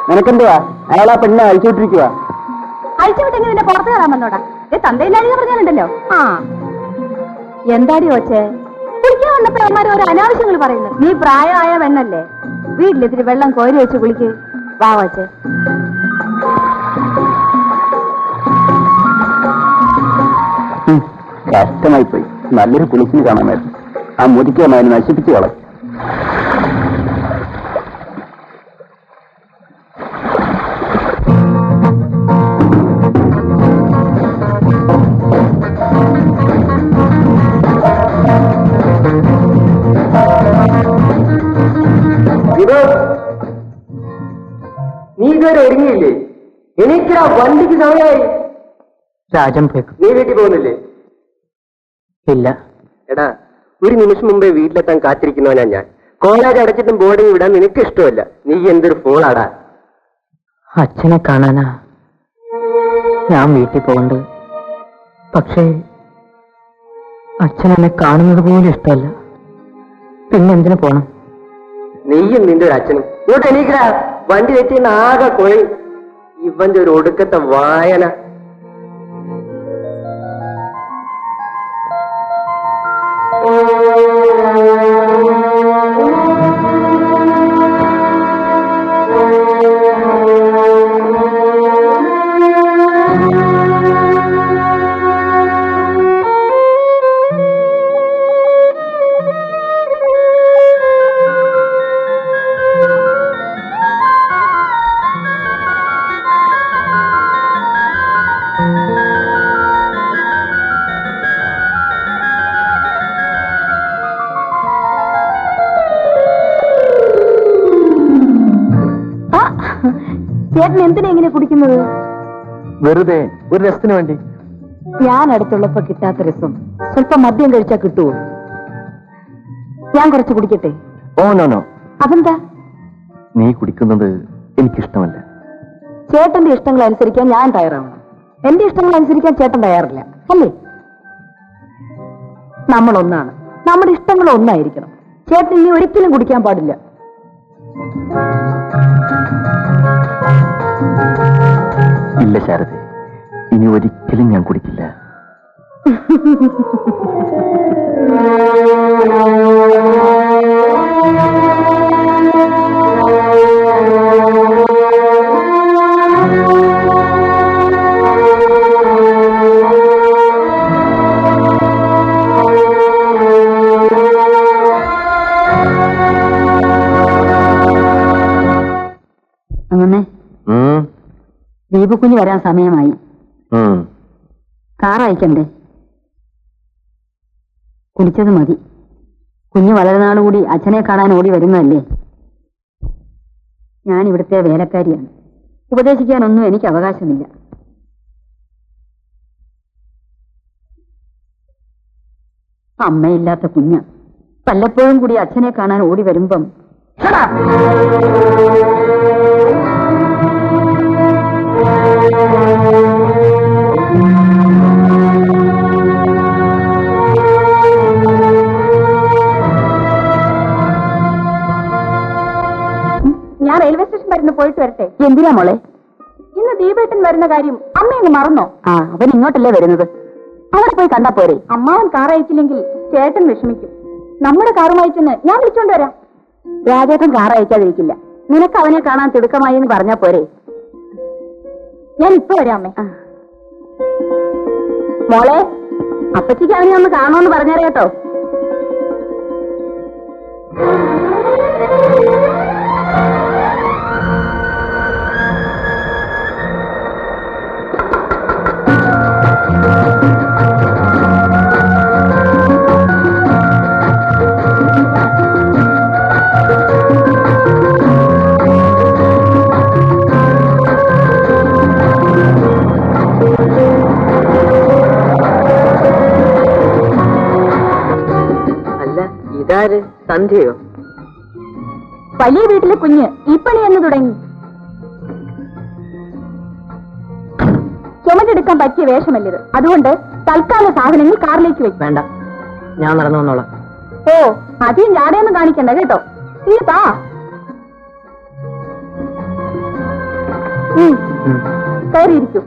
നിനക്കെന്തുവാ അയാൾ ആ പെണ്ണെ അഴിച്ചുവിട്ടിരിക്കുക. അഴിച്ചുവിട്ടെങ്കിൽ നിന്നെ പുറത്ത് കയറാൻ വന്നോടാ. തന്തയില്ലാതെ പറഞ്ഞാലുണ്ടല്ലോ. ആ എന്താടി ഓച്ചേ, കുളിക്കാൻ വന്നപ്പോ അവന്മാർ ഓരോ അനാവശ്യങ്ങൾ പറയുന്നു. നീ പ്രായമായ പെണ്ണല്ലേ, വീട്ടിലിത്തിരി വെള്ളം കോരി വെച്ച് കുളിക്ക്. വാ ഓച്ചേ. കഷ്ടമായി പോയി. നല്ലൊരു കുളിച്ചിന് കാണാമായിരുന്നു. ആ മുരിക്കാൻ അതിനെ നശിപ്പിച്ചു കളയും. നീ ഇതുവരെ ഒരുങ്ങിയില്ലേ? എനിക്കാ വണ്ടിക്ക് സമയമായി. രാജൻ നീ വീട്ടിൽ പോകുന്നില്ലേ? ഇല്ല. എടാ, ഒരു നിമിഷം മുമ്പേ വീട്ടിലെത്താൻ കാത്തിരിക്കുന്നവനാ ഞാൻ. കോളേജ് അടച്ചിട്ടും ബോർഡിംഗ് വിടാൻ നിനക്ക് ഇഷ്ടമല്ല. നീ എന്തൊരു ഫോളാടാ. അച്ഛനെ കാണാനാ ഞാൻ വീട്ടിൽ പോകണ്ട്. പക്ഷേ അച്ഛൻ എന്നെ കാണുന്നത് പോലും ഇഷ്ടമല്ല. പിന്നെന്തിനു പോണം? നീയും നിന്റെ ഒരു അച്ഛനും ഇങ്ങോട്ട് എണീക്കടാ. വണ്ടി തെറ്റിന്ന് ആകെ കൊഴി. ഇവന്റെ ഒരു ഒടുക്കത്തെ വായന. ചേട്ടൻ എന്തിനാ ഇങ്ങനെ കുടിക്കുന്നത്? വെറുതെ ഒരു രസത്തിന് വേണ്ടി. ഞാൻ അടുത്തുള്ളപ്പോ കിട്ടാത്ത രസം സ്വല്പം മദ്യം കഴിച്ചാൽ കിട്ടുമോ? ഞാൻ കുറച്ച് കുടിക്കട്ടെ? Oh no no. അതെന്താ? നീ കുടിക്കുന്നത് എനിക്കിഷ്ടമല്ല. ചേട്ടന്റെ ഇഷ്ടങ്ങൾ അനുസരിക്കാൻ ഞാൻ തയ്യാറാവണം. എന്റെ ഇഷ്ടങ്ങൾ അനുസരിക്കാൻ ചേട്ടൻ തയ്യാറില്ല അല്ലേ? നമ്മൾ ഒന്നാണ്, നമ്മുടെ ഇഷ്ടങ്ങൾ ഒന്നായിരിക്കണം. ചേട്ടൻ ഇനി ഒരിക്കലും കുടിക്കാൻ പാടില്ല. ഇല്ല ശാരദേ, ഇനി ഒരിക്കലും ഞാൻ കുടിക്കില്ല. അങ്ങനെ ദീപക്കുഞ്ഞ് വരാൻ സമയമായി. കാർ അയക്കണ്ടേ? കുടിച്ചത് മതി. കുഞ്ഞ് വളരെ നാളുകൂടി അച്ഛനെ കാണാൻ ഓടി വരുന്നതല്ലേ. ഞാൻ ഇവിടുത്തെ വേലക്കാരിയാണ്. ഉപദേശിക്കാനൊന്നും എനിക്ക് അവകാശമില്ല. അമ്മയില്ലാത്ത കുഞ്ഞ് വല്ലപ്പോഴും കൂടി അച്ഛനെ കാണാൻ ഓടി വരുമ്പം ഞാൻ റെയിൽവേ സ്റ്റേഷൻ വരുന്ന പോയിട്ട് വരട്ടെ. എന്തിനാ മോളെ? ഇന്ന് ദീപേട്ടൻ വരുന്ന കാര്യം അമ്മ അങ്ങ് മറന്നോ? അവൻ ഇങ്ങോട്ടല്ലേ വരുന്നത്, അവിടെ പോയി കണ്ടാ പോരെ. അമ്മാവൻ കാർ അയച്ചില്ലെങ്കിൽ ചേട്ടൻ വിഷമിക്കും. നമ്മുടെ കാറുമായി ചെന്ന് ഞാൻ വിളിച്ചോണ്ട് വരാം. രാജേട്ടൻ കാർ അയക്കാതിരിക്കില്ല. നിനക്ക് അവനെ കാണാൻ തിടുക്കമായി എന്ന് പറഞ്ഞാ പോരെ. ഞാൻ ഇപ്പൊ വരാം അമ്മേ. മോളെ, അപ്പച്ചിക്ക് അവനെ ഒന്ന് കാണുമെന്ന് പറഞ്ഞേരെ കേട്ടോ. ഇതാര്? സന്ധ്യയോ? വലിയ വീട്ടിലെ കുഞ്ഞ് ഈ പണി എന്ന് തുടങ്ങി. ചുമടെടുക്കാൻ പറ്റിയ വേഷമല്ലിത്. അതുകൊണ്ട് തൽക്കാല സാധനങ്ങൾ കാറിലേക്ക് വെക്കും. വേണ്ട, ഞാൻ നടന്നു വന്നോളാം. ഓ, അധികം ജാടയൊന്നും കാണിക്കണ്ട കേട്ടോ. തീർത്താ കയറിയിരിക്കൂ.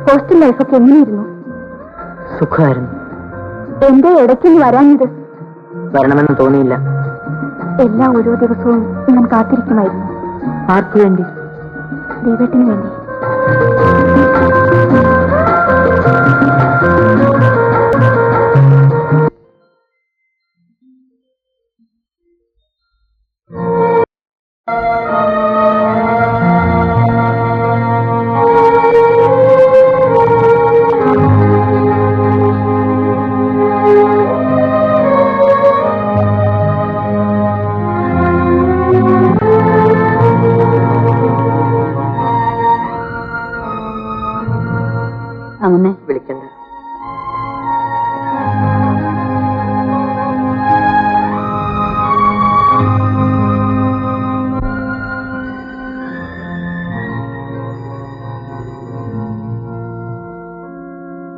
ഹോസ്റ്റൽ ലൈഫൊക്കെ എങ്ങനെയായിരുന്നു? സുഖമായിരുന്നു. എന്റെ ഇടയ്ക്കൊന്ന് വരാഞ്ഞത്? വരണമെന്ന് തോന്നിയില്ല. എല്ലാ ഓരോ ദിവസവും ഞാൻ കാത്തിരിക്കുമായിരുന്നു. ആർക്കു വേണ്ടി? ദീപേട്ടന് വേണ്ടി. അങ്ങനെ വിളിക്കണ്ട.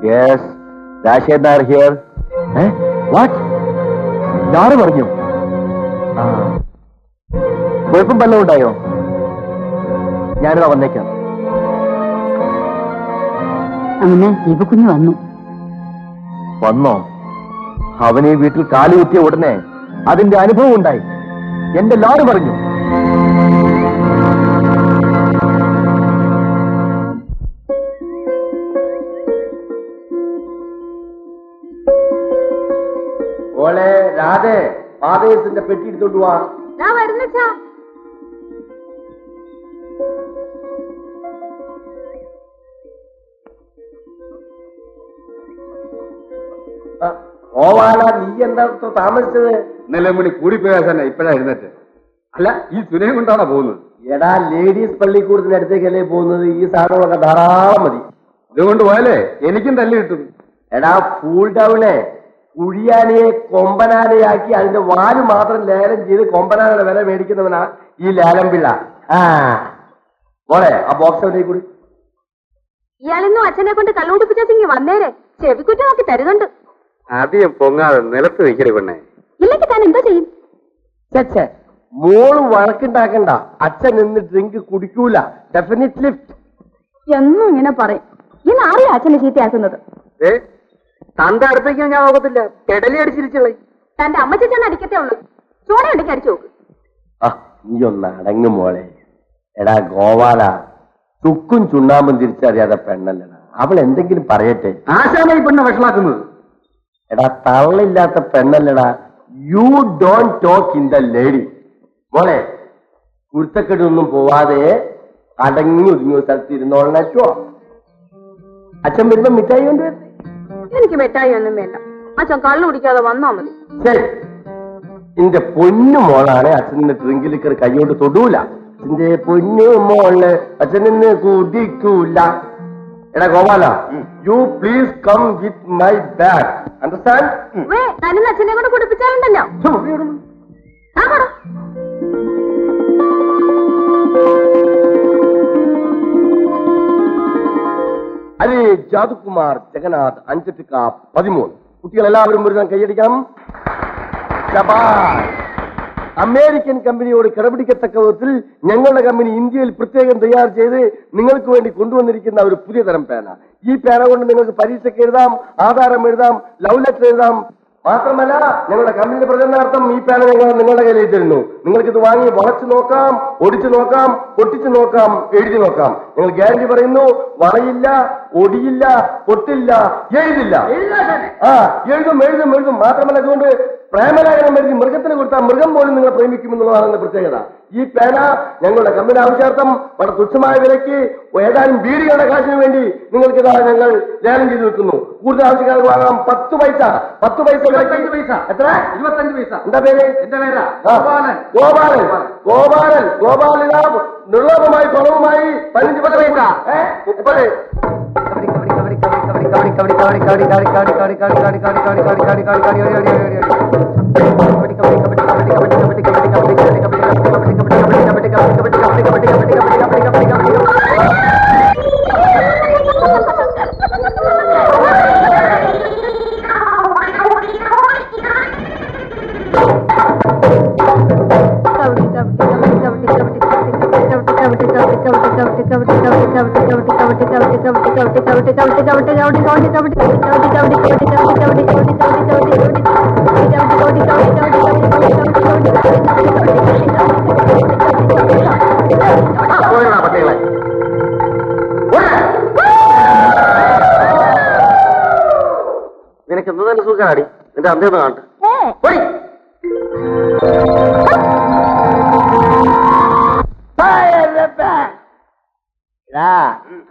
Yes, Rashid are here. What? ആര് പറഞ്ഞു? കുഴപ്പം വല്ലതും ഉണ്ടായോ? ഞാനിതാ വന്നേക്കാം. അങ്ങനെ ദീപക്കുഞ്ഞ് വന്നു. വന്നോ? അവൻ ഈ വീട്ടിൽ കാലുകുത്തിയ ഉടനെ അതിന്റെ അനുഭവം ഉണ്ടായി. എന്റെ ലാറ് പറഞ്ഞു. ഓളെ രാധേ ഫാദേഴ്സിന്റെ പെട്ടി എടുത്തോണ്ട് പോവാ. ഞാൻ വരുന്നച്ചാ. ഓവാല, നീ എന്താ താമസിച്ചത്? ഇന്നലെ കൂടി കൂടിപ്പോയാ തന്നെ ഇപ്പഴാ എഴുന്നേറ്റ്. അല്ല, ഈ സുനയും കൊണ്ടാണോ പോകുന്നത്? എടാ, ലേഡീസ് പള്ളിക്കൂടത്തിന്റെ അടുത്തേക്കല്ലേ പോകുന്നത്? ഈ സാധനങ്ങളൊക്കെ ധാരാളം മതി. ഇതുകൊണ്ട് പോയാലേ എനിക്കും തല്ലി കിട്ടും. എടാ, ഫൂൾ ഡൗണെ കുഴിയാനയെ കൊമ്പനാനയാക്കി അതിന്റെ വാല് മാത്രം ലേലം ചെയ്ത് കൊമ്പനാനയുടെ വില മേടിക്കുന്നവനാ ഈ ലേലം പിള്ള. മോളെ, ആ ബോക്സ് എവിടെ കൂടി? ഇയാളിന്നും അച്ഛനെ കൊണ്ട് കള്ളുകുടിപ്പിച്ചെങ്കിൽ വന്നേരെ ചെവിക്കുറ്റ നോക്കി തരുന്നുണ്ട്. അധികം പൊങ്ങാതെ നിലത്ത് നിൽക്കരുത് പെണ്ണേ. ഇല്ലെങ്കിൽ താൻ എന്താ ചെയ്യും? ചേ, മോള് വഴക്കുണ്ടാക്കണ്ട. അച്ഛൻ നിന്ന് ഡ്രിങ്ക് കുടിക്കൂല. ഡെഫിനറ്റ്ലി എന്നും ഇങ്ങനെ പറയും. ഇന്ന് ആരെയാ അച്ഛനെ ചീത്തയാക്കുന്നത്? തന്റെ അടുത്തേക്ക് ഞാൻ നോക്കത്തില്ല. പെടലി അടിച്ചിരിച്ചോളെ. തന്റെ അമ്മച്ചെന്ന് അടിക്കത്തേ ഉള്ളൂ. ചോടയുണ്ടെങ്കിൽ അടിച്ചു നോക്ക്. നീ ഒന്ന് അടങ്ങു മോളെ. എടാ ഗോവാല, ചുക്കും ചുണ്ണാമ്പും തിരിച്ചറിയാതെ പെണ്ണല്ലടാ. അവൾ എന്തെങ്കിലും പറയട്ടെ. ആശാനായി പെണ്ണെ വഷളാക്കുന്നത്. എടാ, തള്ളില്ലാത്ത പെണ്ണല്ലടാ. You don't talk in the lady. മോളെ, കുരുത്തക്കെട്ടൊന്നും പോവാതെ അടങ്ങി ഒതുങ്ങിയ സ്ഥലത്ത് ഇരുന്നോളോ. അച്ഛൻ വരുമ്പോ മിഠായി കൊണ്ട് വരട്ടെ? എനിക്ക് മിഠായി ഒന്നും വേണ്ട. അച്ഛൻ കള്ളു കുടിക്കാതെ വന്നാ മതി. ശരി, എന്റെ പൊന്നു മോളാണ്. അച്ഛൻ്റെ ഡ്രിങ്കിലിക്കർ കൈയോട്ട് തൊടൂല. അച്ഛന്റെ പൊന്നു മോള് അച്ഛനിന്ന് കുടിക്കൂല. എടാ ഗോപാല, you please come with my bag. Understand? തന്നെ അച്ഛനെ കൊണ്ട് കുടിപ്പിച്ചാലുണ്ടല്ലോ. അലി ജാദുകുമാർ ജഗന്നാഥ്, 5-13. കുട്ടികൾ എല്ലാവരും മുഴുവൻ കൈയടിക്കണം. അമേരിക്കൻ കമ്പനിയോട് കിടപിടിക്കത്തക്ക വിധത്തിൽ ഞങ്ങളുടെ കമ്പനി ഇന്ത്യയിൽ പ്രത്യേകം തയ്യാർ ചെയ്ത് നിങ്ങൾക്ക് വേണ്ടി കൊണ്ടുവന്നിരിക്കുന്ന ഒരു പുതിയ തരം പേന. ഈ പേന കൊണ്ട് നിങ്ങൾക്ക് പരീക്ഷയ്ക്ക് എഴുതാം, ആധാരം എഴുതാം, ലവ് ലെറ്റർ എഴുതാം. മാത്രമല്ല, ഞങ്ങളുടെ കമ്പനിയുടെ പ്രചരണാർത്ഥം ഈ പേന ഞങ്ങൾ നിങ്ങളുടെ കയ്യിൽ തരുന്നു. നിങ്ങൾക്കിത് വാങ്ങി വളച്ചു നോക്കാം, ഒടിച്ചു നോക്കാം, പൊട്ടിച്ചു നോക്കാം, എഴുതി നോക്കാം. ഞങ്ങൾ ഗ്യാരണ്ടി പറയുന്നു, വളയില്ല, ഒടിയില്ല, പൊട്ടില്ല, എഴുതില്ല. എഴുതും. മാത്രമല്ല, ഇതുകൊണ്ട് പ്രേമലേഖനം എഴുതി മൃഗത്തിന് കൊടുത്താൽ മൃഗം പോലും നിങ്ങളെ പ്രേമിക്കുമെന്നുള്ളതാണ് പ്രത്യേകത. ഈ പേന ഞങ്ങളുടെ കമ്പനി ആവശ്യാർത്ഥം വളരെ തുച്ഛമായ വിലയ്ക്ക് ഏതാനും ബീഡികളുടെ കാശിന് വേണ്ടി നിങ്ങൾക്ക് ഞങ്ങൾ ലേലം ചെയ്ത് വെക്കുന്നു. കൂടുതൽ ആവശ്യക്കാർക്ക് വാങ്ങാം. 10 പൈസ. 10 പൈസ. 25 പൈസ. എത്ര? 25 പൈസ. എന്താ പേര്? എന്റെ പേരാ ഗോപാലൻ. ഗോപാലിന നിർലോഭമായി പണവുമായി 15 പൈസ. 30. നിനക്ക് എന്ത് തന്നെ സുഖാടി. നിന്റെ അന്തേന്ന് കാണട്ടെ.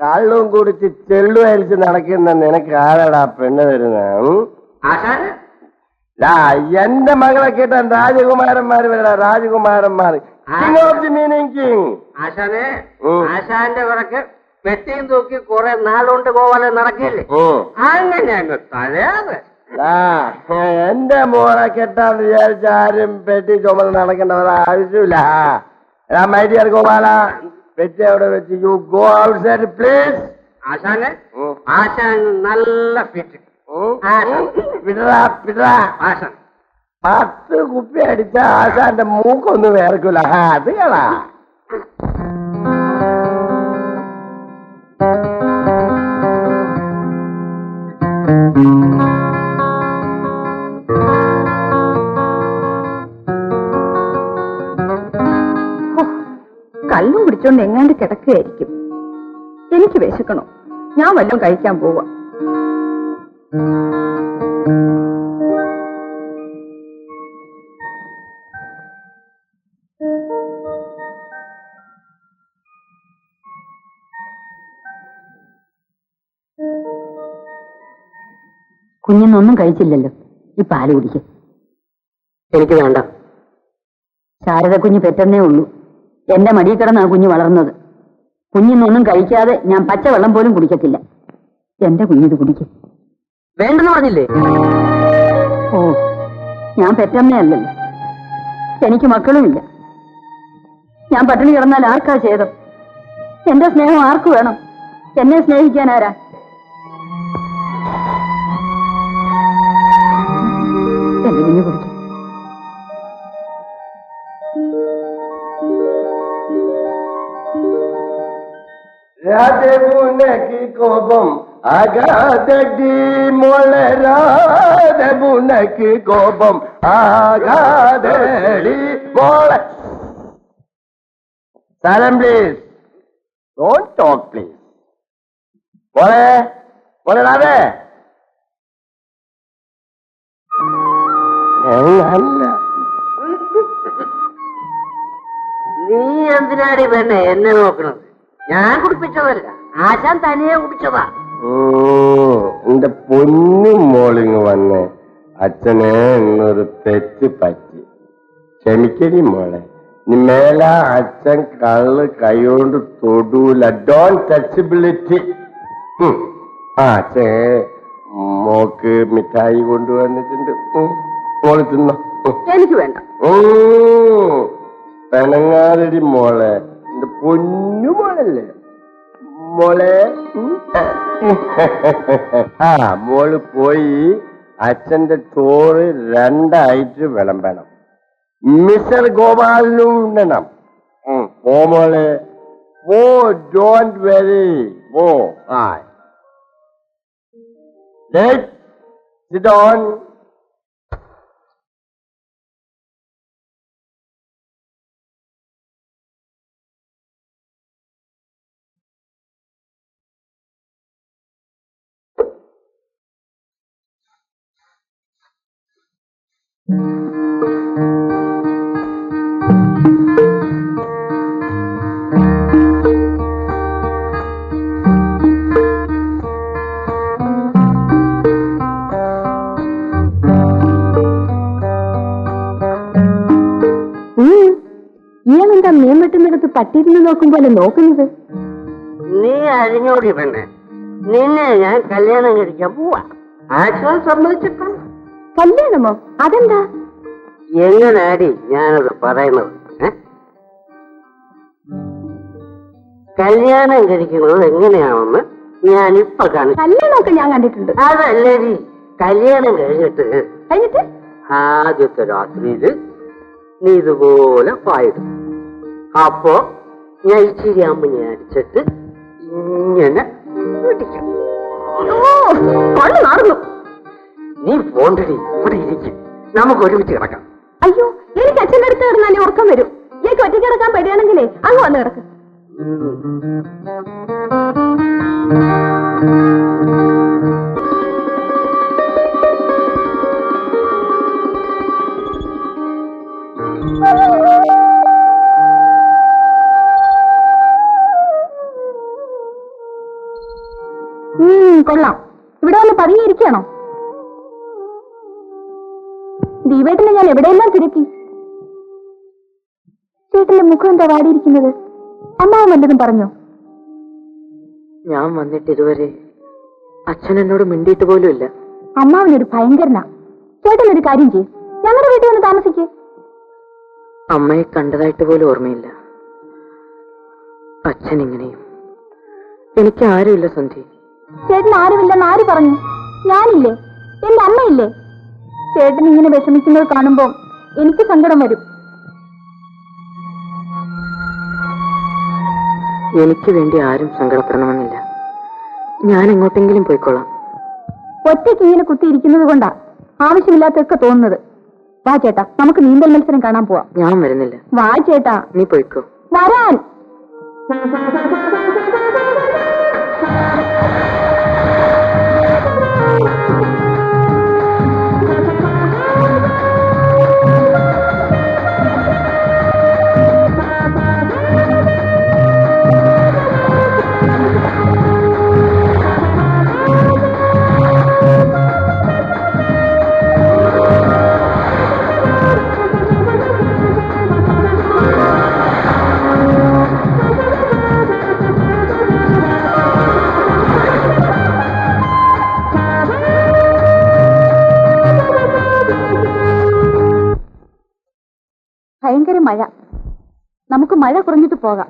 കള്ളും കുടിച്ച് ചെള്ളു അരിച്ച് നടക്കുന്ന നിനക്ക് ആരാടാ പെണ്ണ് തരുന്നത്? എന്റെ മകളെ കേട്ടാൻ രാജകുമാരന്മാര് വരടാ, രാജകുമാരന്മാർ. King of the meaning king. ആശാനെ, ആശാന്റെ പിറക്ക് പെട്ടിയും തൂക്കി കുറെ നാളുകൊണ്ട് പോവാതെ നടക്കില്ലേ? അങ്ങനെ അങ്ങ് തലയാതെ. എന്റെ മോളെ കെട്ടാന്ന് വിചാരിച്ച ആരും പെട്ടി ചുമന്ന് നടക്കേണ്ട ആവശ്യമില്ല. മൈ ഡിയർ ഗോപാല, പെട്ടി അവിടെ വെച്ച് യു ഗോ ഔട്ട്സൈഡ് പ്ലീസ്. ആശാനെ, ആശാൻ നല്ല ഫിറ്റ്. ആശാൻ 10 കുപ്പി അടിച്ച ആശാന്റെ മൂക്കൊന്നും വേർക്കൂല. അത് കളാ. കള്ളും കുടിച്ചോണ്ട് എങ്ങാണ്ട് കിടക്കുകയായിരിക്കും. എനിക്ക് വിശക്കണോ? ഞാൻ വല്ലതും കഴിക്കാൻ പോവാ. കുഞ്ഞിനൊന്നും കഴിച്ചില്ലല്ലോ, ഈ പാല് കുടിക്ക്. എനിക്ക് വേണ്ട. ശാരദ കുഞ്ഞ് പെറ്റെന്നേ ഉള്ളൂ. എന്റെ മടിയിൽ കിടന്നാണ് കുഞ്ഞ് വളർന്നത്. കുഞ്ഞിനൊന്നും കഴിക്കാതെ ഞാൻ പച്ചവെള്ളം പോലും കുടിക്കത്തില്ല. എന്റെ കുഞ്ഞിത് കുടിക്കും. വേണ്ടെന്ന് പറഞ്ഞില്ലേ? ഓ, ഞാൻ പെറ്റമ്മയല്ലല്ലോ, എനിക്ക് മക്കളുമില്ല. ഞാൻ പട്ടിണി കിടന്നാൽ ആർക്കാ ഛേദം? എന്റെ സ്നേഹം ആർക്ക് വേണം? എന്നെ സ്നേഹിക്കാൻ ആരാ? എന്റെ കുഞ്ഞു കുടിക്കും. രാധമുനക്ക് കോപം ആകാതടി മോളെ, രാധമുനക്ക് കോപം ആകാതടി മോളെ. Silent please, don't talk please. മോളെ മോളെ രാധേ, അല്ല നീ എന്തിനാടി പെണ്ണെ എന്നെ നോക്കണത്? ഞാൻ കുടിപ്പിച്ചതല്ല, ആശാൻ തനിയെ കുടിച്ചതാ. എന്റെ പൊന്നു മോളിങ് വന്ന് അച്ഛനെ എന്നൊരു തെറ്റ് പറ്റി, ക്ഷമിക്കടി മോളെ. നീ മേല അച്ഛൻ കള്ള് കൈകൊണ്ട് തൊടൂല. ഡോൺ ടച്ചബിലിറ്റി. അച്ഛൻ മോക്ക് മിഠായി കൊണ്ടുവന്നിട്ടുണ്ട്, മോള് തിന്നോ. എനിക്ക് വേണ്ട. പെണങ്ങാതടി മോളെ, എന്റെ പൊന്നു മോളല്ലേ മോളെ. മോള് പോയി അച്ഛന്റെ ചോറ് 2 ആയിട്ട് വിളമ്പണം. മിസ്റ്റർ ഗോപാലിനും ഉണ്ണണം. ഓ മോളെ, oh don't worry oh. Sit down. ഇയാളെന്താ മീൻ വെട്ടുന്നിടത്ത് പട്ടിയിരുന്ന് നോക്കും പോലെ നോക്കുന്നത്? നീ അരിഞ്ഞോടി പെണ്ണെ, നിന്നെ ഞാൻ കല്യാണം കഴിക്കാൻ പോവാ. ആശാൻ സമ്മതിച്ചിട്ടുണ്ട്. കല്യാണമോ? അതെന്താ? എങ്ങനാടി ഞാനത് പറയുന്നത്? കല്യാണം കഴിക്കുന്നത് എങ്ങനെയാണെന്ന് ഞാനിപ്പൊ കാണിച്ചു. കല്യാണമൊക്കെ ഞാൻ കണ്ടിട്ടുണ്ട്. അതല്ലേടി, കല്യാണം കഴിഞ്ഞിട്ട് ആദ്യത്തെ രാത്രിയില് നീ ഇതുപോലെ പായിടും. അപ്പോ ഞാൻ ഇച്ചിരി അമ്മനെ അടിച്ചിട്ട് ഇങ്ങനെ പിടിക്കും. നീ പോണ്ടടി, ഇവിടെ ഇരിക്കും, നമുക്ക് ഒരുമിച്ച് കിടക്കാം. അയ്യോ, എനിക്ക് അച്ഛൻ്റെ അടുത്ത് കിടന്നാലേ ഉറക്കം വരും. എനിക്ക് ഒറ്റയ്ക്ക് കിടക്കാൻ പേടിയാണെങ്കിലേ അങ്ങ് വന്ന് കിടക്ക്. കൊള്ളാം. ഇവിടെ വന്ന് പതിയിരിക്കണോ? ദീപേട്ടനെ ഞാൻ എവിടെയെല്ലാം തിരക്കി. ചേട്ടന്റെ മുഖം എന്താ വാടിയിരിക്കുന്നത്? അമ്മാവൻ വല്ലതും പറഞ്ഞോ? ഞാൻ വന്നിട്ട് ഇതുവരെ അച്ഛൻ എന്നോട് മിണ്ടിയിട്ട് പോലും ഇല്ല. അമ്മാവനൊരു ഭയങ്കരനാ. ചേട്ടനൊരു കാര്യം ചെയ്യും, ഞങ്ങളുടെ വീട്ടിൽ വന്ന് താമസിക്കേ. അമ്മയെ കണ്ടതായിട്ട് പോലും ഓർമ്മയില്ല. അച്ഛൻ ഇങ്ങനെയും. എനിക്ക് ആരുമില്ല സന്ധി. ചേട്ടൻ ആരുമില്ലെന്ന് ആര് പറഞ്ഞു? ഞാനില്ലേ, എന്റെ അമ്മയില്ലേ. ചേട്ടൻ ഇങ്ങനെ വിഷമിക്കുന്നത് കാണുമ്പോ എനിക്ക് സങ്കടം വരും. എനിക്ക് വേണ്ടി ആരും സങ്കടപ്പെടണമെന്നില്ല. ഞാൻ എങ്ങോട്ടെങ്കിലും പോയിക്കൊള്ളാം. ഒറ്റയ്ക്ക് ഇങ്ങനെ കുത്തിയിരിക്കുന്നത് കൊണ്ടാ ആവശ്യമില്ലാത്തൊക്കെ തോന്നുന്നത്. വാ ചേട്ടാ, നമുക്ക് നീന്തൽ മത്സരം കാണാൻ പോവാം. ഞാൻ വരുന്നില്ല. വാ ചേട്ടാ. നീ പോയിക്കോ. വരാൻ. മഴ. നമുക്ക് മഴ കുറഞ്ഞിട്ട് പോകാം.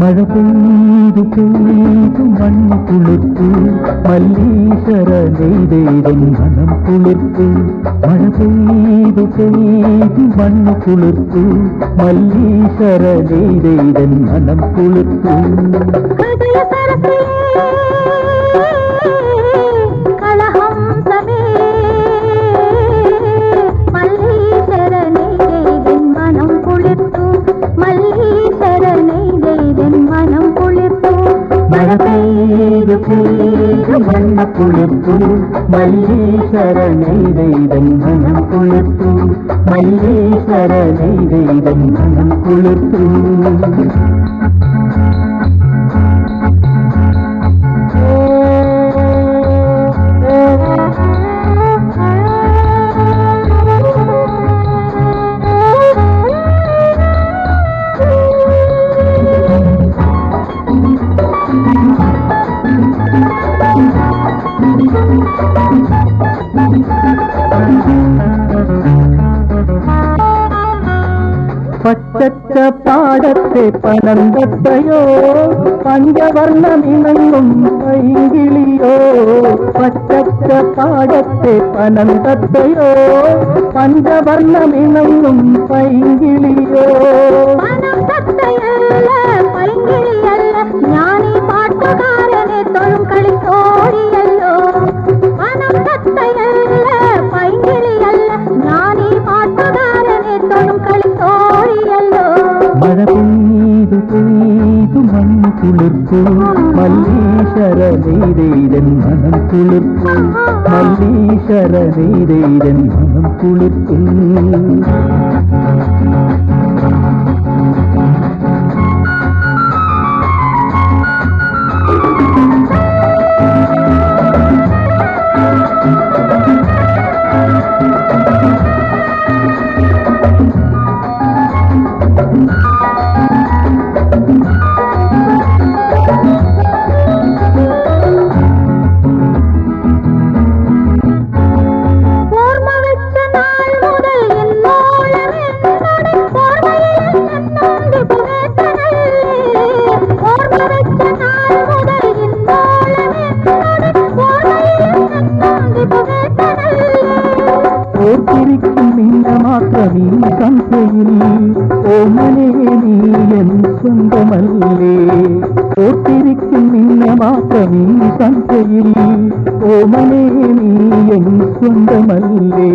മഴ പെയ്തു പെയ്തു മണ്ണ് കുളിർത്തു മല്ലീശ്വര നെയ്തേതൻ മനം കുളിർത്തു. മഴ പെയ്തു പെയ്തു മണ്ണ് കുളിർത്തു മല്ലീശ്വര നെയ്തേതൻ മനം കുളിർത്തു. മഴ പെയ്തു പെയ്തു മണ്ണ് കുളിർത്തു മല്ലീശ്വര നെയ്തേതൻ മനം കുളിർത്തു. മല്ലീശ്വര നെയ്തേതൻ മനം കുളിർത്തു. പച്ചച്ച പാടത്തെ പനന്തത്തയോ പഞ്ചവർണ്ണമിണങ്ങും പൈങ്കിളിയോ. പച്ചച്ച പാടത്തെ പനന്തത്തയോ പഞ്ചവർണ്ണമിണങ്ങും പൈങ്കിളിയോ. ഞാനീ പാട്ടുകാരനെ തൊഴും കളിത്തോഴിയല്ലോ. മനം തത്തയല്ല പൈങ്കിളിയല്ല, ഞാനീ പാട്ടുകാരനെ തൊഴും കളിത്തോഴിയല്ലോ. മഴ പെയ്തു പെയ്തു മണ്ണ് കുളിർത്തു മല്ലീശ്വര നെയ്തേതൻ മനം കുളിർത്തു. മല്ലീശ്വര നെയ്തേതൻ മനം കുളിർത്തു. ഓർത്തിരിക്കും നിന്നെ മാത്രമീ സംഖ്യയിൽ ഓമനേ നീ എൻ സ്വന്തമല്ലേ. ഓർത്തിരിക്കും നിന്നെ മാത്രമീ സംഖ്യയിൽ ഓമനേ നീ എൻ സ്വന്തമല്ലേ.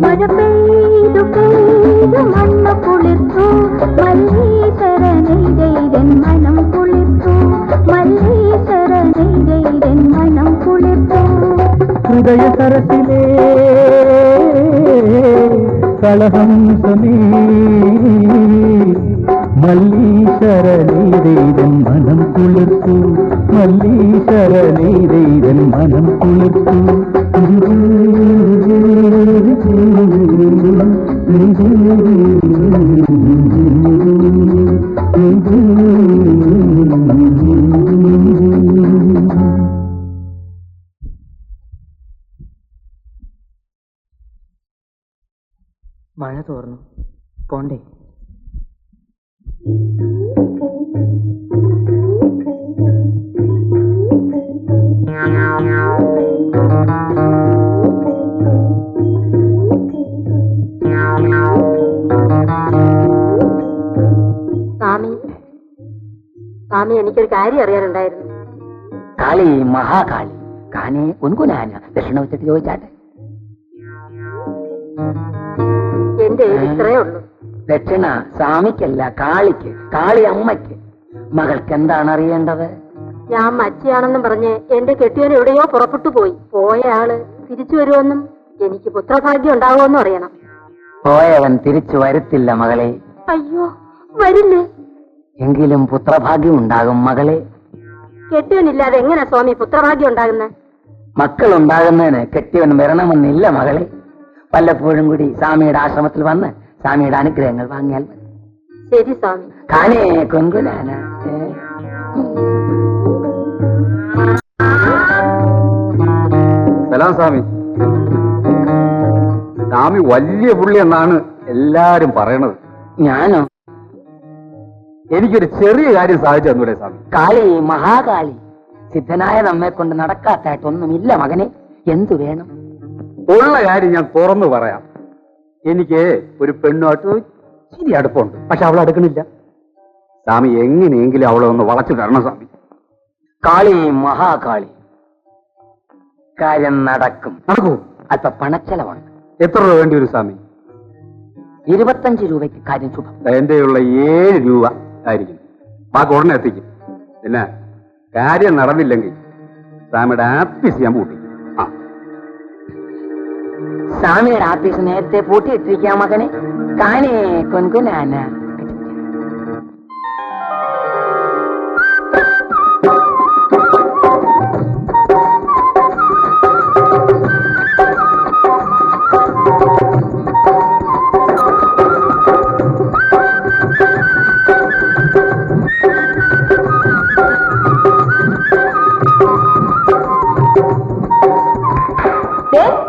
മഴ പെയ്തു പെയ്തു മണ്ണ് കുളിർത്തു മല്ലീശ്വര നെയ്തേതൻ മനം കുളിർത്തു. മല്ലീശ്വര നെയ്തേതൻ മനം കുളിർത്തു. ഹൃദയ സരസിലേ കളഹംസമേ മല്ലീശ്വര നെയ്തേതൻ മനം കുളിർത്തു. മല്ലീശ്വര നെയ്തേതൻ മനം കുളിർത്തു. മഴ തോർന്നു പോണ്ടേ? സ്വാമി എനിക്കൊരു കാര്യം അറിയാനുണ്ടായിരുന്നു. കാളി മഹാകാളി കാനെ കുൻകുനാന ദക്ഷിണ വെച്ചിട്ട് ചോദിച്ചാട്ടെ. എന്റെ ഇത്രയേ ഉള്ളൂ. ദക്ഷിണ സ്വാമിക്കല്ല, കാളിക്ക്, കാളി അമ്മയ്ക്ക്. മകൾക്ക് എന്താണ് അറിയേണ്ടത്? ഞാൻ മച്ചിയാണെന്നും പറഞ്ഞ് എന്റെ കെട്ടിയവൻ എവിടെയോ പുറപ്പെട്ടു പോയി. പോയ ആള് തിരിച്ചു വരുമെന്നും എനിക്ക് പുത്രഭാഗ്യം ഉണ്ടാകുമെന്നും അറിയണം. പോയവൻ തിരിച്ചു വരത്തില്ല മകളെ. അയ്യോ, വരില്ലേ? എങ്കിലും പുത്രഭാഗ്യം ഉണ്ടാകും മകളെ. കെട്ടിയവനില്ലാതെ എങ്ങനെ സ്വാമി പുത്രഭാഗ്യം ഉണ്ടാകുന്നത്? മക്കൾ ഉണ്ടാകുന്നതിന് കെട്ടിയവൻ വരണമെന്നില്ല മകളെ. വല്ലപ്പോഴും കൂടി സ്വാമിയുടെ ആശ്രമത്തിൽ വന്ന് സ്വാമിയുടെ അനുഗ്രഹങ്ങൾ വാങ്ങിയാൽ മതി. ശരി സ്വാമി. കാനേ കൊങ്കുലാന. സലാം സ്വാമി. സ്വാമി വലിയ പുള്ളി എന്നാണ് എല്ലാരും പറയണത്. ഞാനോ? എനിക്കൊരു ചെറിയ കാര്യം സാധിച്ചു തന്നൂടെ സ്വാമി? കാളി, മഹാകാളി, സിദ്ധനായ നമ്മെ കൊണ്ട് നടക്കാത്തായിട്ടൊന്നുമില്ല മകനെ. എന്തു വേണം? ഉള്ള കാര്യം ഞാൻ തുറന്നു പറയാം. എനിക്ക് ഒരു പെണ്ണുമായിട്ട് ഇച്ചിരി അടുപ്പമുണ്ട്. പക്ഷെ അവൾ അടുക്കണില്ല. സ്വാമി എങ്ങനെയെങ്കിലും അവളെ ഒന്ന് വളച്ചു തരണം സ്വാമി. കാളി, മഹാകാളി, കാര്യം നടക്കും. നടക്കൂ? അല്പ പണച്ചെലവുണ്ട്. എത്ര രൂപ വേണ്ടി വരും സ്വാമി? 25 രൂപയ്ക്ക് കാര്യം ശുഭം. എന്റെ ഉള്ള 7 രൂപ ആയിരിക്കും. ബാക്കി ഉടനെ എത്തിക്കും. പിന്നെ കാര്യം നടന്നില്ലെങ്കിൽ സ്വാമിയുടെ ആപ്പീസ് ഞാൻ പൂട്ടി. ആ, സ്വാമിയുടെ ആഫീസ് നേരത്തെ പൂട്ടിയിട്ടിരിക്കാം മകനെ. കാനേ കൊൻകുനാന.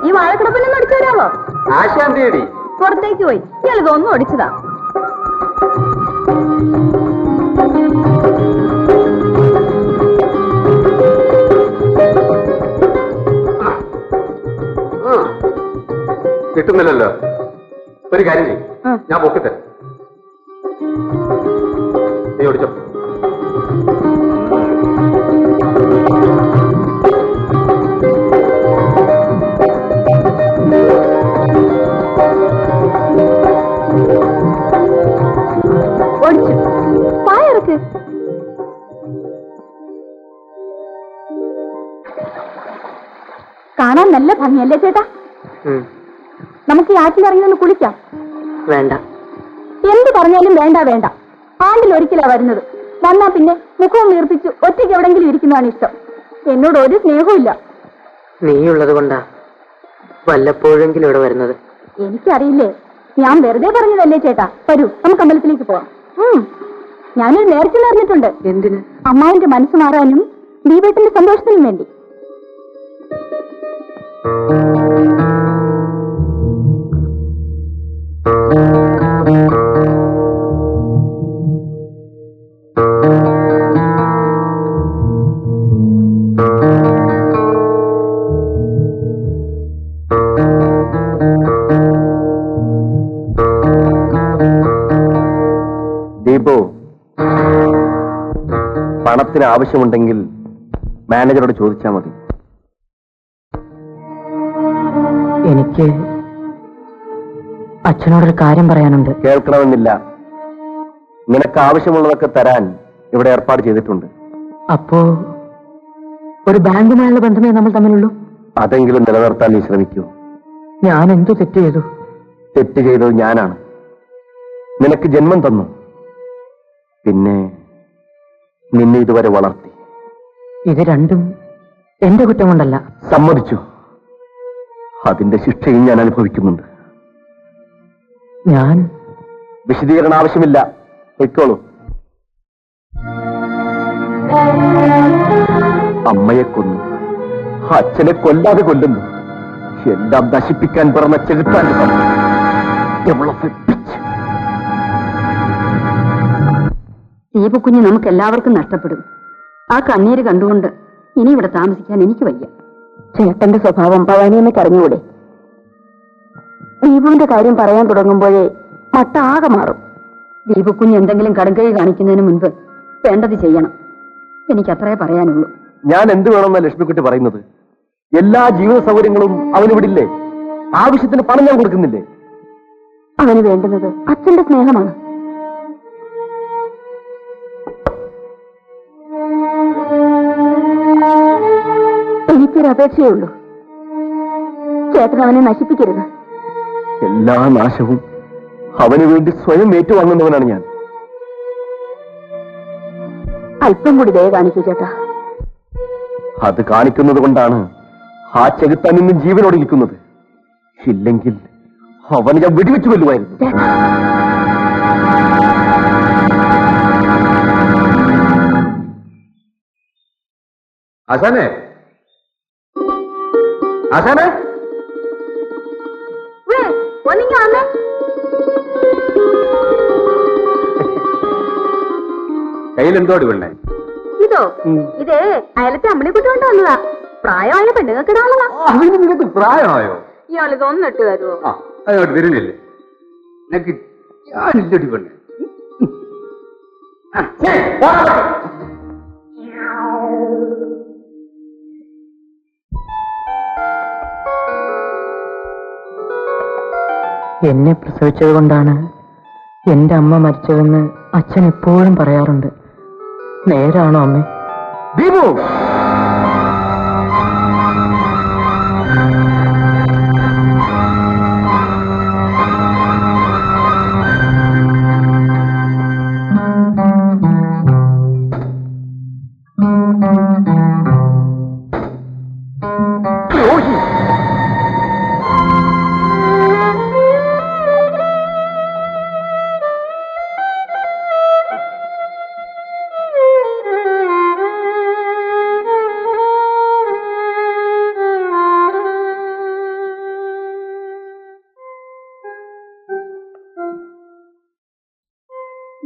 ഈ വാഴക്കിടപ്പിലൊന്നും അടിച്ചു വരാമോ? ആശാന്തിയടി പുറത്തേക്ക് പോയി. ഇയാളിതൊന്നും അടിച്ചതാ. കിട്ടുന്നില്ലല്ലോ. ഒരു കാര്യം ചെയ്യും, ഞാൻ പൊക്കിത്തരാം. നീ ഓടിച്ചോ. ഓടിച്ചു പായർക്ക്. കാണാൻ നല്ല ഭംഗിയല്ലേ ചേട്ടാ? നമുക്ക് ഈ ആറ്റിലിറങ്ങി ഒന്ന് കുളിക്കാം. വേണ്ട. എന്ത് പറഞ്ഞാലും വേണ്ട വേണ്ട. ആണ്ടിൽ ഒരിക്കലാ വരുന്നത്. വന്നാ പിന്നെ മുഖവും വീർപ്പിച്ചു ഒറ്റയ്ക്ക് എവിടെങ്കിലും ഇരിക്കുന്നതാണ് ഇഷ്ടം. എന്നോട് ഒരു സ്നേഹവും. നീയുള്ളത് കൊണ്ടാ വല്ലപ്പോഴെങ്കിലും ഇവിടെ വരുന്നത്. എനിക്കറിയില്ലേ, ഞാൻ വെറുതെ പറഞ്ഞതല്ലേ ചേട്ടാ. വരൂ, നമുക്ക് അമ്പലത്തിലേക്ക് പോവാം. ഞാനൊരു നേർച്ച നേർന്നിട്ടുണ്ട്. എന്തിന്? അമ്മാവിന്റെ മനസ്സ് മാറാനും ദീപേട്ടന്റെ സന്തോഷത്തിനും വേണ്ടി. ദീപു, പണത്തിന് ആവശ്യമുണ്ടെങ്കിൽ മാനേജറോട് ചോദിച്ചാൽ മതി. എനിക്ക് അച്ഛനോടൊരു കാര്യം പറയാനുണ്ട്. കേൾക്കണമെന്നില്ല. നിനക്ക് ആവശ്യമുള്ളതൊക്കെ തരാൻ ഇവിടെ ഏർപ്പാട് ചെയ്തിട്ടുണ്ട്. അപ്പോ ഒരു ബാങ്കുമായുള്ള ബന്ധമേ നമ്മൾ തമ്മിലുള്ളൂ? അതെങ്കിലും നിലനിർത്താൻ നീ ശ്രമിക്കൂ. ഞാൻ എന്തു തെറ്റ് ചെയ്തു? തെറ്റ് ചെയ്തത് ഞാനാണ്. നിനക്ക് ജന്മം തന്നു, പിന്നെ നിന്നെ ഇതുവരെ വളർത്തി. ഇത് രണ്ടും എന്റെ കുറ്റം കൊണ്ടല്ല. സമ്മതിച്ചു. അതിന്റെ ശിക്ഷയും ഞാൻ അനുഭവിക്കുന്നുണ്ട്. ഞാൻ വിശദീകരണം ആവശ്യമില്ല, പൊയ്ക്കോളൂ. അമ്മയെ കൊന്നു, അച്ഛനെ കൊല്ലാതെ കൊല്ലുന്നു. എല്ലാം നശിപ്പിക്കാൻ പിറന്ന ചെകുത്താൻ ദീപക്കുഞ്ഞ് നമുക്ക് എല്ലാവർക്കും നഷ്ടപ്പെടും. ആ കണ്ണീര് കണ്ടുകൊണ്ട് ഇനി ഇവിടെ താമസിക്കാൻ എനിക്ക് വയ്യ. ചേട്ടന്റെ സ്വഭാവം ഭവാനിയമ്മയ്ക്ക് അറിഞ്ഞുകൂടെ? ദീപുവിന്റെ കാര്യം പറയാൻ തുടങ്ങുമ്പോഴേ മട്ടാകെ മാറും. ദീപക്കുഞ്ഞ് എന്തെങ്കിലും കടുങ്കൈ കാണിക്കുന്നതിന് മുൻപ് വേണ്ടത് ചെയ്യണം. എനിക്കത്രേ പറയാനുള്ളൂ. ഞാൻ എന്ത് വേണമെന്ന ലക്ഷ്മിക്കുട്ടി പറയുന്നത്? എല്ലാ ജീവിത സൗകര്യങ്ങളും അവന് വിടില്ലേ? ആവശ്യത്തിന് പണം ഞാൻ കൊടുക്കുന്നില്ലേ? അവന് വേണ്ടുന്നത് അച്ഛന്റെ സ്നേഹമാണ്. എനിക്കൊരു അപേക്ഷയേ ഉള്ളൂ, ചേട്ടൻ അവനെ നശിപ്പിക്കരുത്. എല്ലാ നാശവും അവന് വേണ്ടി സ്വയം ഏറ്റുവാങ്ങുന്നവനാണ് ഞാൻ. അല്പം കൂടി ദയ കാണിക്കൂ ചേട്ടാ. അത് കാണിക്കുന്നത് കൊണ്ടാണ് ആ ചെകുത്താൻ നിന്നും ജീവനോടിരിക്കുന്നത്. ഇല്ലെങ്കിൽ അവന് ഞാൻ വെടിവെച്ചു കൊല്ലുമായിരുന്നു. ആശാനെ, ആശാനെ, ഒന്നിങ്ങി വന്നേ. കയ്യിലെന്തോടി പെണ്ണേ? ഇതോ? ഇതേ അയലത്തെ അമ്മണിക്കുട്ടി കൊണ്ട് വന്നതാ. പ്രായമായ പെണ്ണുങ്ങൾക്ക് ഇടാനുള്ളതാ. അതിന് നിനക്ക് പ്രായമായോ? ഇയാളിതൊന്നിട്ട് തരുമോ? ആ, അതോട്ട് വരുന്നില്ലേ? നിനക്ക് ഞാനില്ലടി പെണ്ണേ. എന്നെ പ്രസവിച്ചത് കൊണ്ടാണ് എന്റെ അമ്മ മരിച്ചതെന്ന് അച്ഛൻ എപ്പോഴും പറയാറുണ്ട്. നേരാണോ അമ്മേ? ദീപു,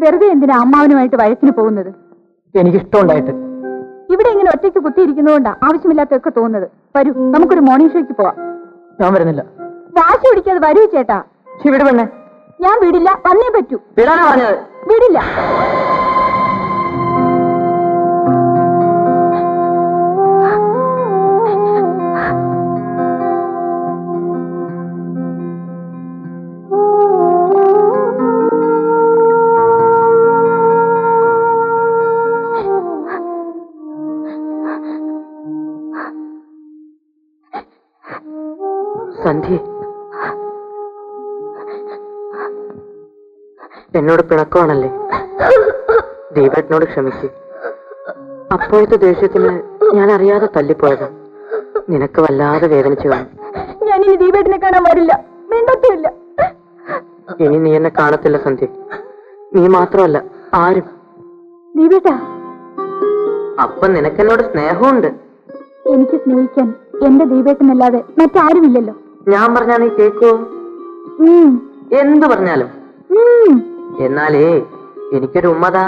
വെറുതെ എന്തിനാ അമ്മാവനുമായിട്ട് വഴക്കിന് പോകുന്നത്? എനിക്കിഷ്ടമുണ്ടായിട്ട്. ഇവിടെ ഇങ്ങനെ ഒറ്റയ്ക്ക് കുത്തിയിരിക്കുന്നതുകൊണ്ടാ ആവശ്യമില്ലാത്തൊക്കെ തോന്നുന്നത്. വരൂ, നമുക്കൊരു മോർണിംഗ് ഷോയ്ക്ക് പോവാം. ഞാൻ വരുന്നില്ല. വാശി പിടിക്കാതെ വരൂ ചേട്ടാ. ഇവിടെ പെണ്ണേ. ഞാൻ വിടില്ല, വന്നേ പറ്റൂ. വിടാനാ പറഞ്ഞത്? വിടില്ല. സന്ധ്യ, എന്നോട് പിണക്കമാണല്ലേ? ദീപേട്ടനോട് ക്ഷമിക്ക്. അപ്പോഴത്തെ ദേഷ്യത്തിന് ഞാൻ അറിയാതെ തല്ലിപ്പോയതാ. നിനക്ക് വല്ലാതെ വേദനിച്ചു കാണും. ഞാനിനി ദീപേട്ടനെ കാണാൻ വരില്ല, മിണ്ടത്തുമില്ല. ഇനി നീ എന്നെ കാണത്തില്ല സന്ധ്യ. നീ മാത്രമല്ല, ആരും. ദീപേട്ടാ, അപ്പൊ നിനക്കെന്നോട് സ്നേഹമുണ്ട്. എനിക്ക് സ്നേഹിക്കാൻ എന്റെ ദീപേട്ടനല്ലാതെ മറ്റാരുമില്ലല്ലോ. ഞാൻ പറഞ്ഞാ നീ കേക്കോ? എന്തു പറഞ്ഞാലും. എന്നാലേ എനിക്കൊരു ഉമ്മതാ.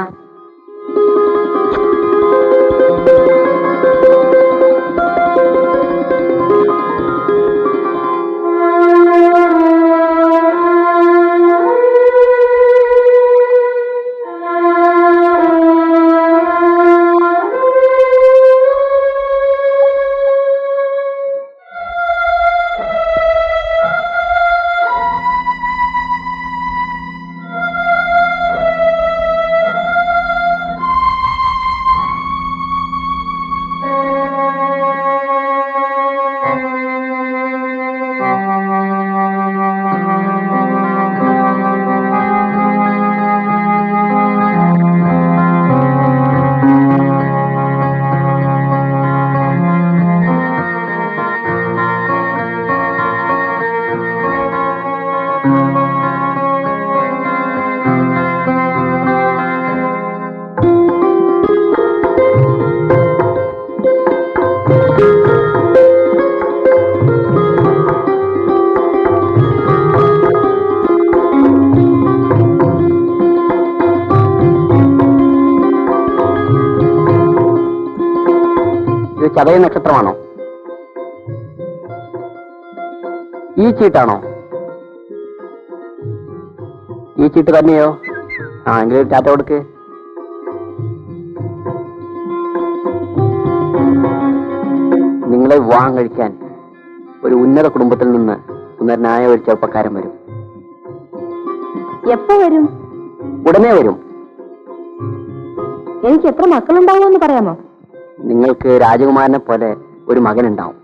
ചതയ നക്ഷത്രമാണോ? ഈ ചീട്ടാണോ? ഈ ചീട്ട് തന്നെയോ? ആ എങ്കിലും ടാറ്റ കൊടുക്ക്. നിങ്ങളെ വിവാഹം കഴിക്കാൻ ഒരു ഉന്നത കുടുംബത്തിൽ നിന്ന് സുന്ദരനായ ഒരു ചെറുപ്പക്കാരൻ വരും. എപ്പോ വരും? ഉടനെ വരും. എനിക്ക് എത്ര മക്കളുണ്ടാവുമെന്ന് പറയാമോ? നിങ്ങൾക്ക് രാജകുമാരനെ പോലെ ഒരു മകനുണ്ടാവും.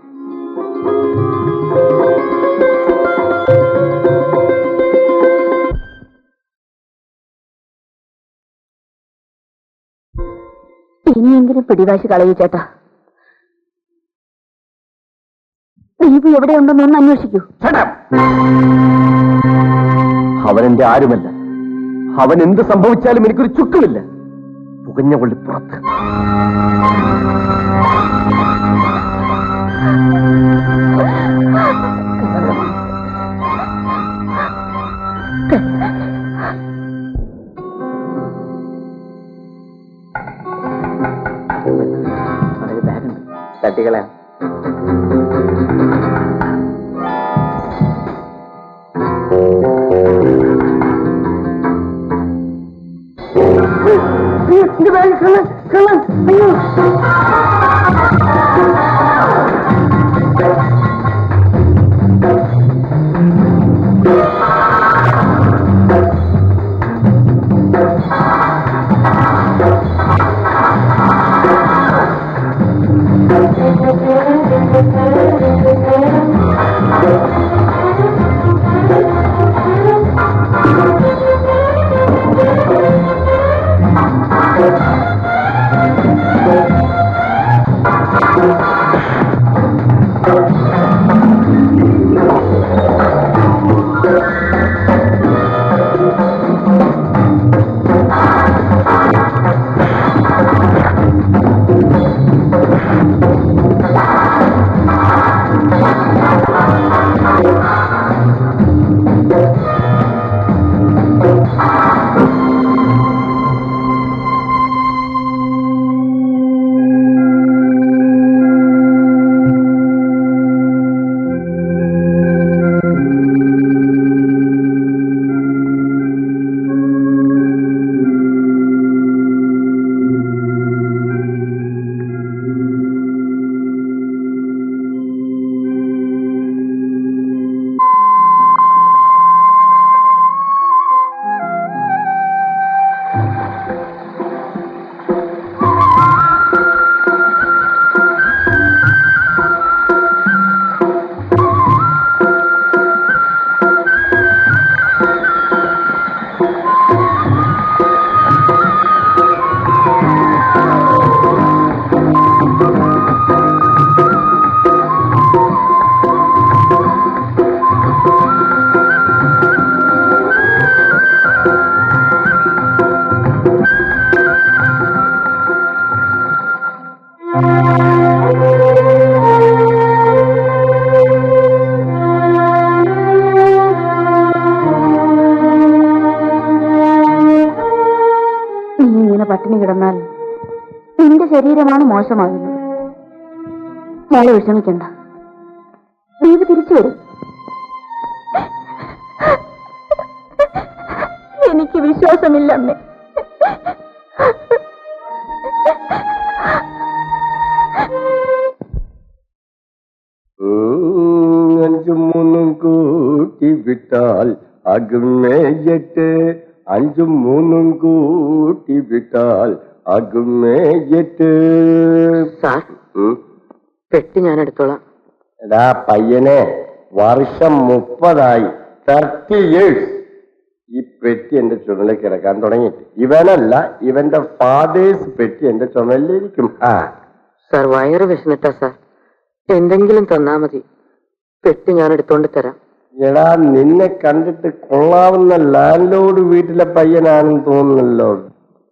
ഇനിയെങ്കിലും പിടിവാശി കളയൂ ചേട്ടാ. ദീപു എവിടെയുണ്ടെന്നൊന്ന് അന്വേഷിക്കൂ. അവനെന്റെ ആരുമല്ല. അവൻ എന്ത് സംഭവിച്ചാലും എനിക്കൊരു ചുക്കുമില്ല. പുകഞ്ഞ കൊള്ളി പുറത്ത്. തട്ടികളെ പട്ടിണി കിടന്നാൽ നിന്റെ ശരീരമാണ് മോശമാകുന്നത്. മോളെ വിഷമിക്കണ്ട, ദീപ് തിരിച്ചു വരും. എനിക്ക് വിശ്വാസമില്ല അമ്മേ. അഞ്ചും മൂന്നും കൂട്ടി വിട്ടാൽ അകുമേയറ്റ്. അഞ്ചും മൂന്നും കൂട്ടി വിട്ടാൽ അകുമേയറ്റ്. സാർ, പെട്ടി ഞാൻ എടുത്തോളാം. എടാ പയ്യനെ, വർഷം 30 30 years ഈ പെട്ടി എന്റെ ചുമലിൽ കിടക്കാൻ തുടങ്ങിയിട്ട്. ഇവനല്ല, ഇവന്റെ ഫാദേഴ്സ് പെട്ടി എന്റെ ചുമലിലിരിക്കും. സാർ, വയറ് വിശന്നിട്ടാ സാർ, എന്തെങ്കിലും തന്നാ മതി. പെട്ടി ഞാൻ എടുത്തോണ്ട് തരാം. എടാ, നിന്നെ കണ്ടിട്ട് കൊള്ളാവുന്ന ലാൻഡ് ലോഡ് വീട്ടിലെ പയ്യനാണെന്ന് തോന്നുന്നല്ലോ.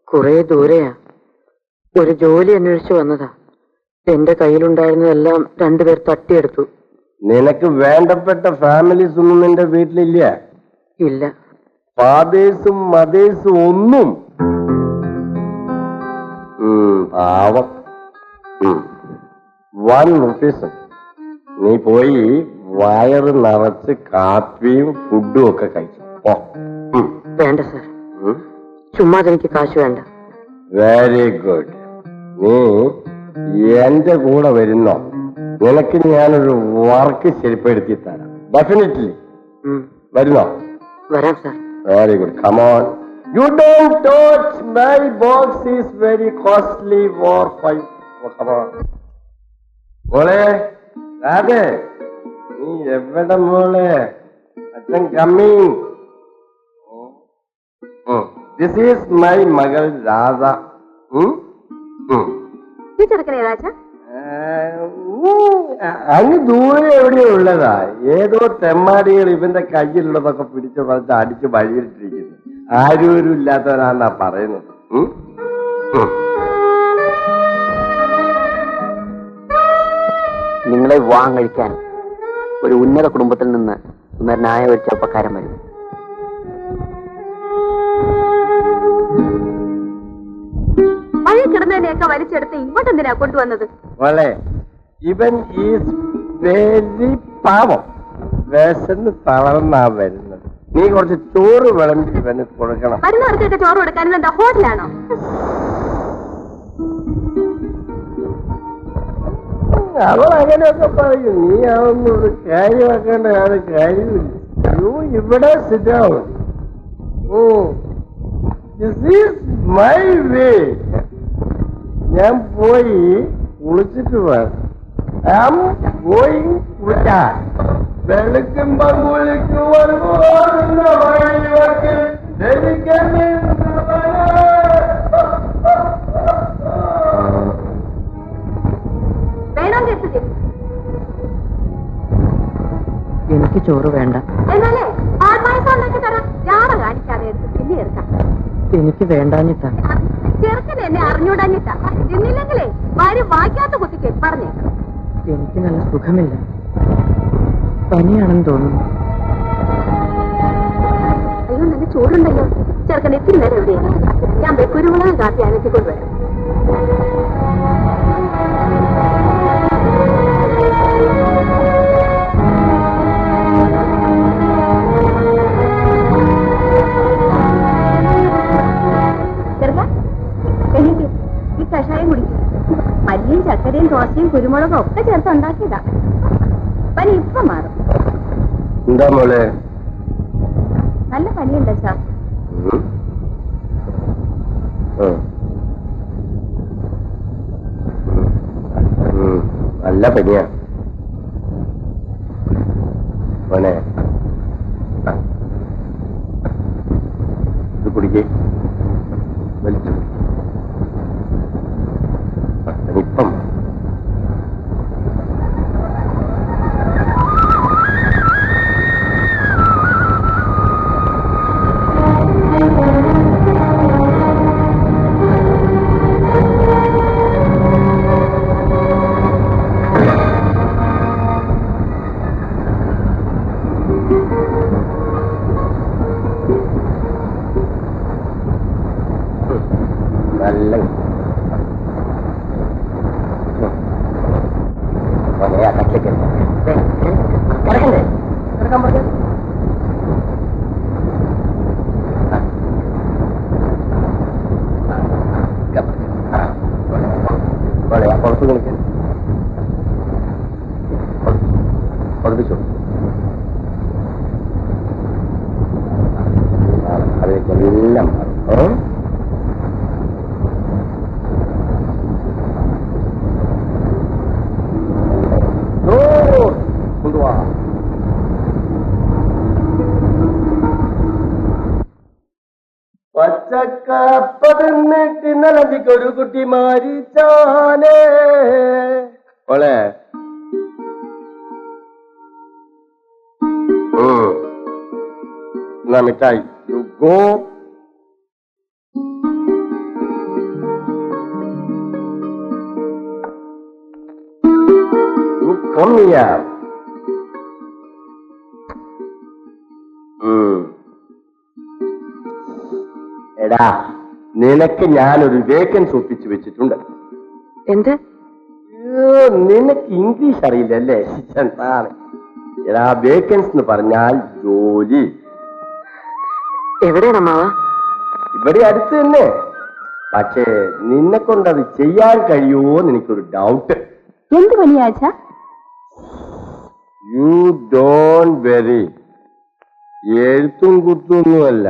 കുറെ ദൂരെയാ, ഒരു ജോലി അന്വേഷിച്ചു വന്നതാ. എന്റെ കയ്യിലുണ്ടായിരുന്നതെല്ലാം രണ്ടുപേർ തട്ടിയെടുത്തു. നിനക്ക് വേണ്ടപ്പെട്ട ഫാമിലീസ് ഒന്നും നിന്റെ വീട്ടിലില്ല? ഇല്ല. ഫാദേഴ്സും മദേഴ്സും ഒന്നും? പാവം. 1 rupees. നീ പോയി വയറ് നിറച്ച് കാപ്പിയും ഫുഡും ഒക്കെ കഴിച്ചു. വേണ്ട സാർ, ചുമ്മാതെ എനിക്ക് കാശ് വേണ്ട. Very good. നീ എന്റെ കൂടെ വരുന്നോ? നിനക്ക് ഞാനൊരു വർക്ക് ശരിപ്പെടുത്തി തരാം. ഡെഫിനറ്റ്ലി വരുന്നോ? വരാം sir. Very good, come on. You don't touch my box is very costly for 5. Come on മോളെ. രാധേ, നീ എവിടെ മോളെ? അച്ഛൻ കമ്മിങ്. ദിസ് ഈസ് മൈ മകൾ രാധ. ഈ ചെറുക്കനെ ഏതാച്ചാ? അങ്ങ് ദൂരെ എവിടെയോ ഉള്ളതാ. ഏതോ തെമ്മാടികൾ ഇവന്റെ കയ്യിലുള്ളതൊക്കെ പിടിച്ചു പറഞ്ഞ് അടിച്ച് വഴിയിട്ടിരിക്കുന്നു. ആരും ഇല്ലാത്തവരാന്നാ പറയുന്നത്. നിങ്ങളെ വിവാഹം കഴിക്കാൻ ഒരു ഉന്നത കുടുംബത്തിൽ നിന്ന് സുന്ദരനായ ഒരു ചെറുപ്പക്കാരൻ വരും. വഴി കിടന്നതിനെയൊക്കെ വലിച്ചെടുത്ത് ഇങ്ങോട്ടെന്തിനാ കൊണ്ടുവന്നത്? മോളെ, ഇവൻ ഈസ് വെരി പാവം. വിശന്ന് തളർന്നാ വരുന്നത്. നീ കുറച്ച് ചോറ് വിളമ്പി ഇവന് കൊടുക്കണം. വരുന്നവർക്കൊക്കെ ചോറ് കൊടുക്കാൻ എന്താ ഹോട്ടലാണോ? അവൾ അങ്ങനെയൊക്കെ പറയും. നീ അതൊന്നും ഒരു കാര്യമാക്കേണ്ട കാര്യമില്ല. ഇവിടെ സിറ്റാവും. This is my way. ഞാൻ പോയി കുളിച്ചിട്ട് വേണം. പോയി കുളിക്കാൻ. വെളുക്കുമ്പോ എനിക്ക് ചോറ് വേണ്ട. എന്നാലേ ആത്മായസോണ്ടൊക്കെ തരാം. ജാട കാണിക്കാതെ എടുത്ത് പിന്നെ എടുക്കാം. എനിക്ക് വേണ്ടാഞ്ഞിട്ടാ. ചെറുക്കൻ എന്നെ അറിഞ്ഞൂടാഞ്ഞിട്ടാ. തിന്നില്ലെങ്കിലേ ആരും വായിക്കാത്ത കുത്തിക്ക് പറഞ്ഞേക്കാം. എനിക്ക് നല്ല സുഖമില്ല. പനിയാണെന്ന് തോന്നുന്നു. അയ്യോ, നല്ല ചൂടുണ്ടല്ലോ. ചെറുക്കൻ എത്തിരി നേരം എവിടെയാണ്? ഞാൻ കുരുമുളക് കാപ്പി അനത്തിക്കൊണ്ടുവരാം. എനിക്ക് ഈ കഷായം കുടിക്കും. മല്ലിയും ചക്കരയും ദോശയും കുരുമുളകും ഒക്കെ ചേർത്ത് ഉണ്ടാക്കിയതാ. പനി ഇപ്പൊ മാറും. എന്താ മോളെ? നല്ല പനിയുണ്ട് സാർ. നല്ല പനിയാ മോനെ. ഇത് കുടിക്കേ. വലിച്ചു ഇപ്പം നല്ല പുറത്ത് കളിക്കാൻ പഠിപ്പിച്ചോ. അതിലേക്കെല്ലാം കൊണ്ടുപോവാ. പച്ചക്കപ്പതിന്നിട്ട് നലതിക്കൊരു കുട്ടി മാരിച്ചാനേ. ഓളെ എന്നാ മിഠായി ഗോ. Come here. എടാ, നിനക്ക് ഞാനൊരു വേക്കൻസി ഒപ്പിച്ചു വെച്ചിട്ടുണ്ട്. എന്ത്? നിനക്ക് ഇംഗ്ലീഷ് അറിയില്ലല്ലേ? എന്താണ് എടാ വേക്കൻസി എന്ന് പറഞ്ഞാൽ ജോലി. എവിടെയാണ് അമ്മാവ? ഇവിടെ അടുത്ത് തന്നെ. പക്ഷേ നിന്നെ കൊണ്ടത് ചെയ്യാൻ കഴിയുമോ എന്ന് എനിക്കൊരു ഡൗട്ട്. എന്ത് പനിയാച്ച? You don't very. എഴുത്തും കുത്തൊന്നുമല്ല,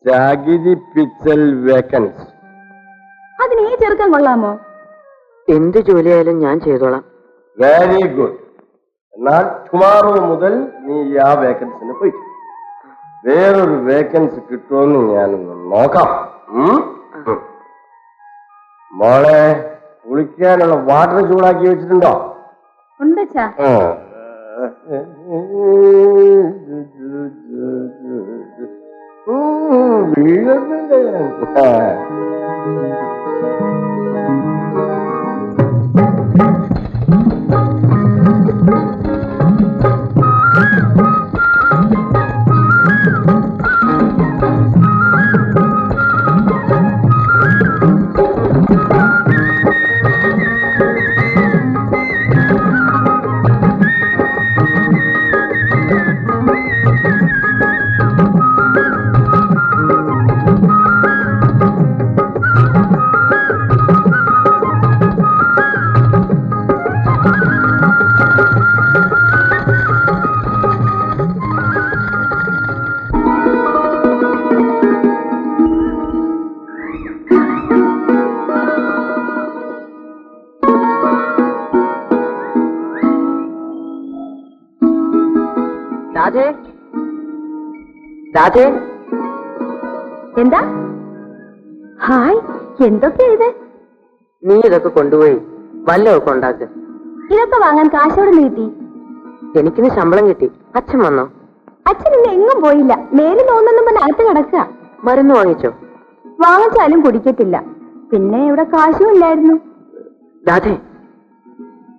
ചകിരി പിച്ചൽ വേക്കൻസ്. അതിന് ഈ ചെറുക്കം കൊള്ളാമോ? എന്ത് ജോലിയായാലും ഞാൻ ചെയ്തോളാം. Very good. എന്നാൽ ടുമാറോ മുതൽ നീ ആ വേക്കൻസിന് പോയി. വേറൊരു വേക്കൻസി കിട്ടുമെന്ന് ഞാനൊന്ന് നോക്കാം. മോളെ, കുളിക്കാനുള്ള വാട്ടർ ചൂടാക്കി വെച്ചിട്ടുണ്ടോ? ഉണ്ട് ചാ. രാധേ, എന്താ? ഹായ്, എന്തൊക്കെയാ ഇത്? നീ ഇതൊക്കെ കൊണ്ടുപോയി വല്ലതൊക്കെ ഉണ്ടാക്ക്. ഇതൊക്കെ വാങ്ങാൻ കാശോടെ നീട്ടി. എനിക്കിന്ന് ശമ്പളം കിട്ടി. അച്ഛൻ വന്നോ? അച്ഛൻ ഇന്ന് എങ്ങും പോയില്ല. മേലിൽ തോന്നുന്നു പറഞ്ഞ അകത്ത് കിടക്കുക. മരുന്ന് വാങ്ങിച്ചോ? വാങ്ങിച്ചാലും കുടിക്കത്തില്ല. പിന്നെ ഇവിടെ കാശും ഇല്ലായിരുന്നു. രാധേ,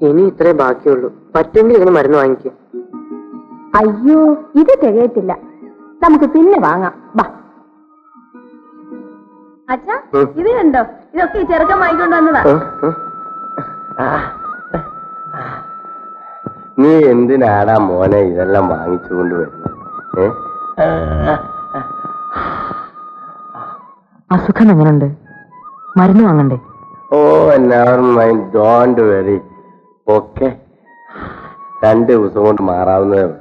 ഇനി ഇത്രേ ബാക്കിയുള്ളൂ. പറ്റുമെങ്കിൽ ഇതിന് മരുന്ന് വാങ്ങിക്കേ. അയ്യോ, ഇത് തികയത്തില്ല. നമുക്ക് പിന്നെ വാങ്ങാം. ബാ അച്ഛാ, ഇത് കണ്ടോ? ഇതൊക്കെ ഈ ചെറുക്കൻ വാങ്ങിക്കൊണ്ട് വന്നതാ. നീ എന്തിനാടാ മോനെ ഇതെല്ലാം വാങ്ങിച്ചുകൊണ്ട് വരുന്നത്? അസുഖം എങ്ങനുണ്ട്? മരുന്ന് വാങ്ങണ്ടേ? Oh, never mind, don't worry. Okay, 2 ദിവസം കൊണ്ട് മാറാവുന്നതേ ഉള്ളൂ.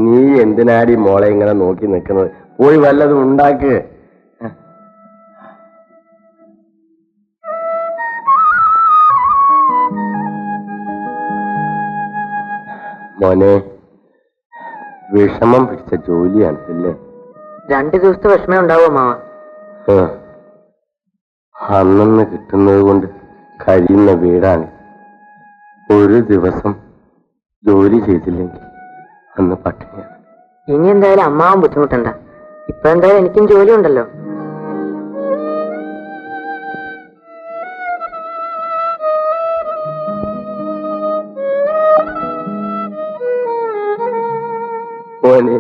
നീ എന്തിനാടി മോളെ ഇങ്ങനെ നോക്കി നിൽക്കുന്നത്? പോയി വല്ലതും ഉണ്ടാക്ക്. മോനെ, വിഷമം പിടിച്ച ജോലിയാണ് ഇല്ലേ? 2 ദിവസത്തെ വിഷമേ ഉണ്ടാവോ മാവ? അന്നന്ന് കിട്ടുന്നത് കൊണ്ട് കഴിയുന്ന വീടാണ്. ഒരു ദിവസം ജോലി ചെയ്തില്ലെങ്കിൽ അന്ന് പട്ടിണിയാണ്. ഇനി എന്തായാലും അമ്മാവും ബുദ്ധിമുട്ടണ്ട. ഇപ്പൊ എന്തായാലും എനിക്കും ജോലി ഉണ്ടല്ലോ. മോനെ,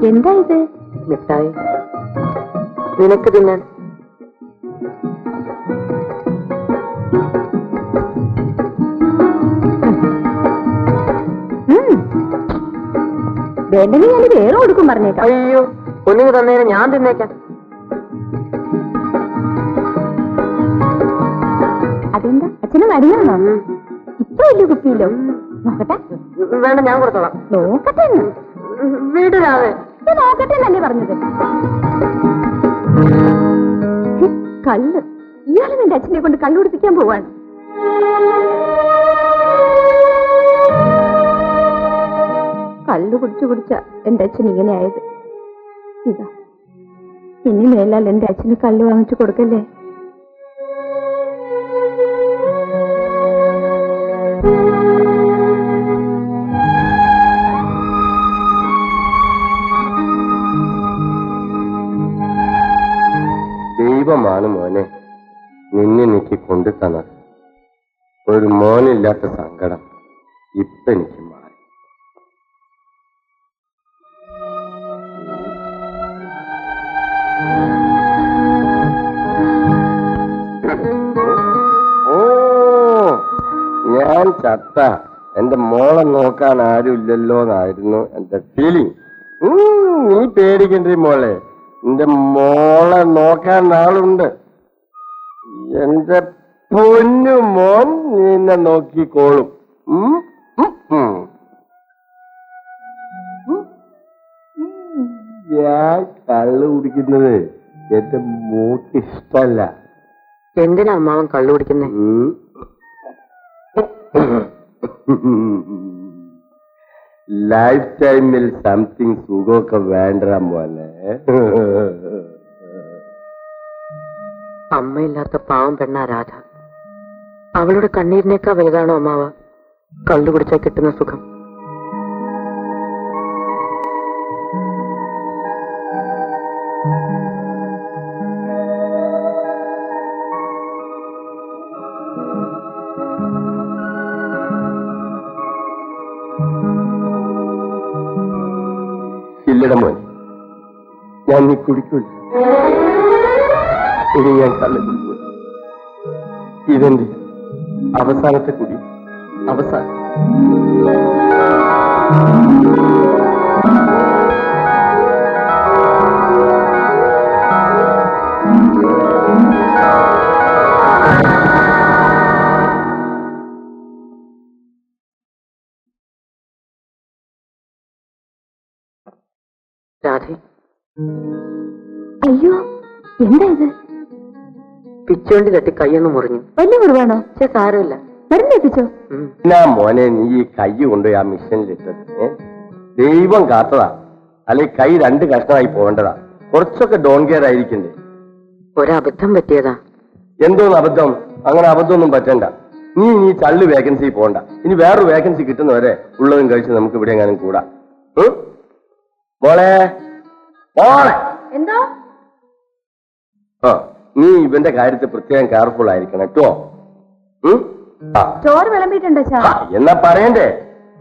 എന്താ ഇത്? മിഠായി നിനക്ക് തിന്നാൻ. വേണ്ടെങ്കിൽ ഞാൻ വേറെ കൊടുക്കും പറഞ്ഞേക്കാം. അയ്യോ, ഒന്നിന് തന്നേരം ഞാൻ തിന്നേക്കാം. അതെന്താ, അച്ഛന് മരുന്നാണോ? ഇത്ര വലിയ കുപ്പിയില്ലോ? നോക്കട്ടെ. വേണ്ട, ഞാൻ കൊടുത്തോളാം. നോക്കട്ടെ. വീടിനാവേ നോക്കട്ടെ എന്നല്ലേ പറഞ്ഞത്? കള്ള്. ഇയാളും എന്റെ അച്ഛനെ കൊണ്ട് കള്ളു കുടിപ്പിക്കാൻ പോവാണ്. കള്ളു കുടിച്ച എന്റെ അച്ഛൻ ഇങ്ങനെ ആയത്. ഇതാ, ഇനി മേലാൽ എന്റെ അച്ഛന് കള്ളു വാങ്ങിച്ചു കൊടുക്കല്ലേ. ദൈവമാണ് മോനെ നിന്നെ എനിക്ക് കൊണ്ടു തന്നത്. ഒരു മോനില്ലാത്ത സങ്കടം ഇപ്പൊ എനിക്ക് മാറി. ഓ, ഞാൻ ചത്ത എന്റെ മോളെ നോക്കാൻ ആരുമില്ലല്ലോ എന്നായിരുന്നു എന്റെ ഫീലിംഗ്. നീ പേടിക്കണ്ടേ മോളെ, എന്റെ മോളെ നോക്കാൻ ആളുണ്ട്. എന്റെ പൊന്നു മോൻ നിന്നെ നോക്കിക്കോളും. ഞാൻ കള്ളു കുടിക്കുന്നത് എന്റെ മോക്ക് ഇഷ്ടല്ല. എന്തിനാ അമ്മാവൻ കള്ളു കുടിക്കുന്നേ? ലൈഫ് ടൈമിൽ സംതിങ് സുഖമൊക്കെ വേണ്ട മോനെ. അമ്മയില്ലാത്ത പാവം പെണ്ണാ രാധ. അവളുടെ കണ്ണീരിനേക്കാ വലുതാണോ അമ്മാവ കള്ളു കുടിച്ചാൽ കിട്ടുന്ന സുഖം? ഇല്ലട മോൻ, ഞാൻ നീ കുടിക്കൂല. ഇനി ഞാൻ കള്ളു കുടിക്കൂല. ഇതെന്റെ അവസാനത്തെ കുടി. അവസാനം. രാധേ, അയ്യോ, എന്താ ഇത്? പിച്ചുവണ്ടി തട്ടി കൈയൊന്ന് മുറിഞ്ഞു. വലിയ മുറിവാണോ? സാരമില്ല, മരുന്നെത്തിച്ചോ? എന്നാ മോനെ നീ ഈ കൈ കൊണ്ടുപോയി ആ മിഷനിലിട്ടത്? ദൈവം കാത്തതാ, അല്ലെങ്കിൽ കൈ 2 കഷ്ണമായി പോകേണ്ടതാ. കുറച്ചൊക്കെ ഡോൺ കെയർ ആയിരിക്കണ്ടേ? ഒരബദ്ധം പറ്റിയതാ. എന്തോന്ന് അബദ്ധം? അങ്ങനെ അബദ്ധമൊന്നും പറ്റണ്ട. നീ ചള്ളു വേക്കൻസി പോകണ്ട. ഇനി വേറൊരു വേക്കൻസി കിട്ടുന്നവരെ ഉള്ളതും കഴിച്ച് നമുക്ക് ഇവിടെ എങ്ങാനും കൂടാ. മോളെ, മോളെ, എന്തോ? ആ, നീ ഇവന്റെ കാര്യത്തിൽ പ്രത്യേകം കെയർഫുൾ ആയിരിക്കണം കേട്ടോ. ചോറ് വിളമ്പിട്ടുണ്ടോ? എന്നാ പറയണ്ടേ?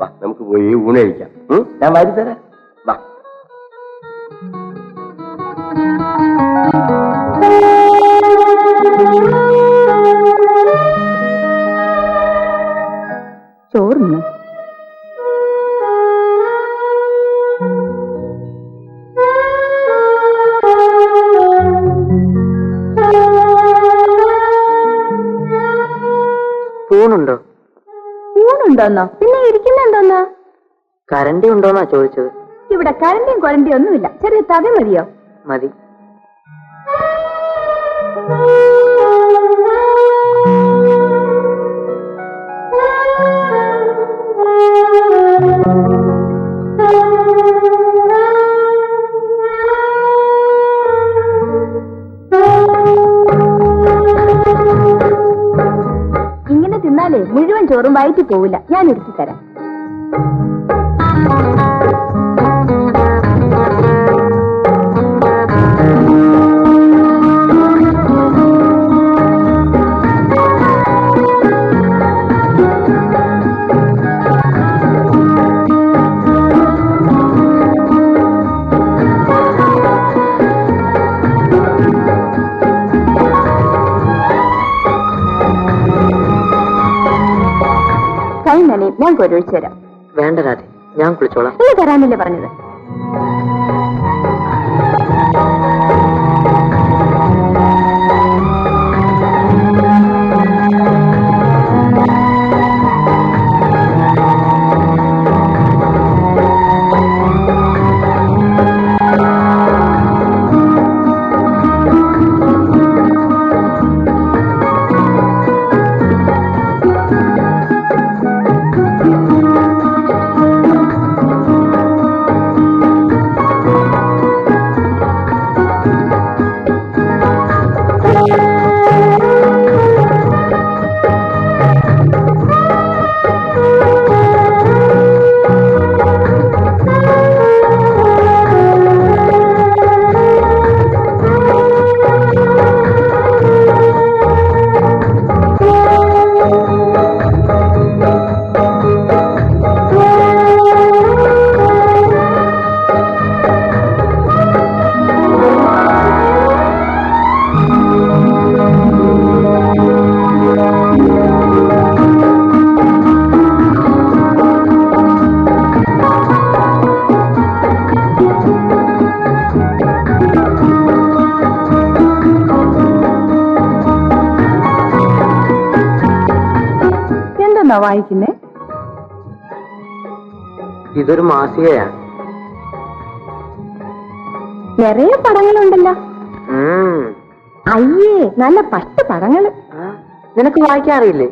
വാ, നമുക്ക് പോയി ഊണ് കഴിക്കാം. ഞാൻ വാരിത്തരാം. വാ. ചോറുന്നു. സ്പൂണുണ്ടോ? ഊണുണ്ടോന്നോ? പിന്നെ ഇരിക്കുന്നുണ്ടോന്നോ? കരണ്ടി ഉണ്ടോന്നാ ചോദിച്ചത്. ഇവിടെ കരണ്ടിയും കൊരണ്ടിയും ഒന്നുമില്ല. ചെറിയ തവി മതിയോ? മതി. ഇങ്ങനെ തിന്നാലേ മുഴുവൻ ചോറും വയറ്റി പോവില്ല. ഞാൻ ഒരുക്കി തരാം. കൈ നനയും. ഞാൻ കൊരൊഴിച്ചു തരാം. വേണ്ട രാധേ, ഞാൻ കുളിച്ചോളാം. ഇല്ല, തരാനല്ലേ പറഞ്ഞത്. എന്തോന്നാ വായിക്കുന്നേ? ഇതൊരു മാസികയാണ്. നിറയെ പടങ്ങളുണ്ടല്ലോ. അയ്യേ, നല്ല പത്ത് പടങ്ങള്. നിനക്ക് വായിക്കാൻ അറിയില്ലേ?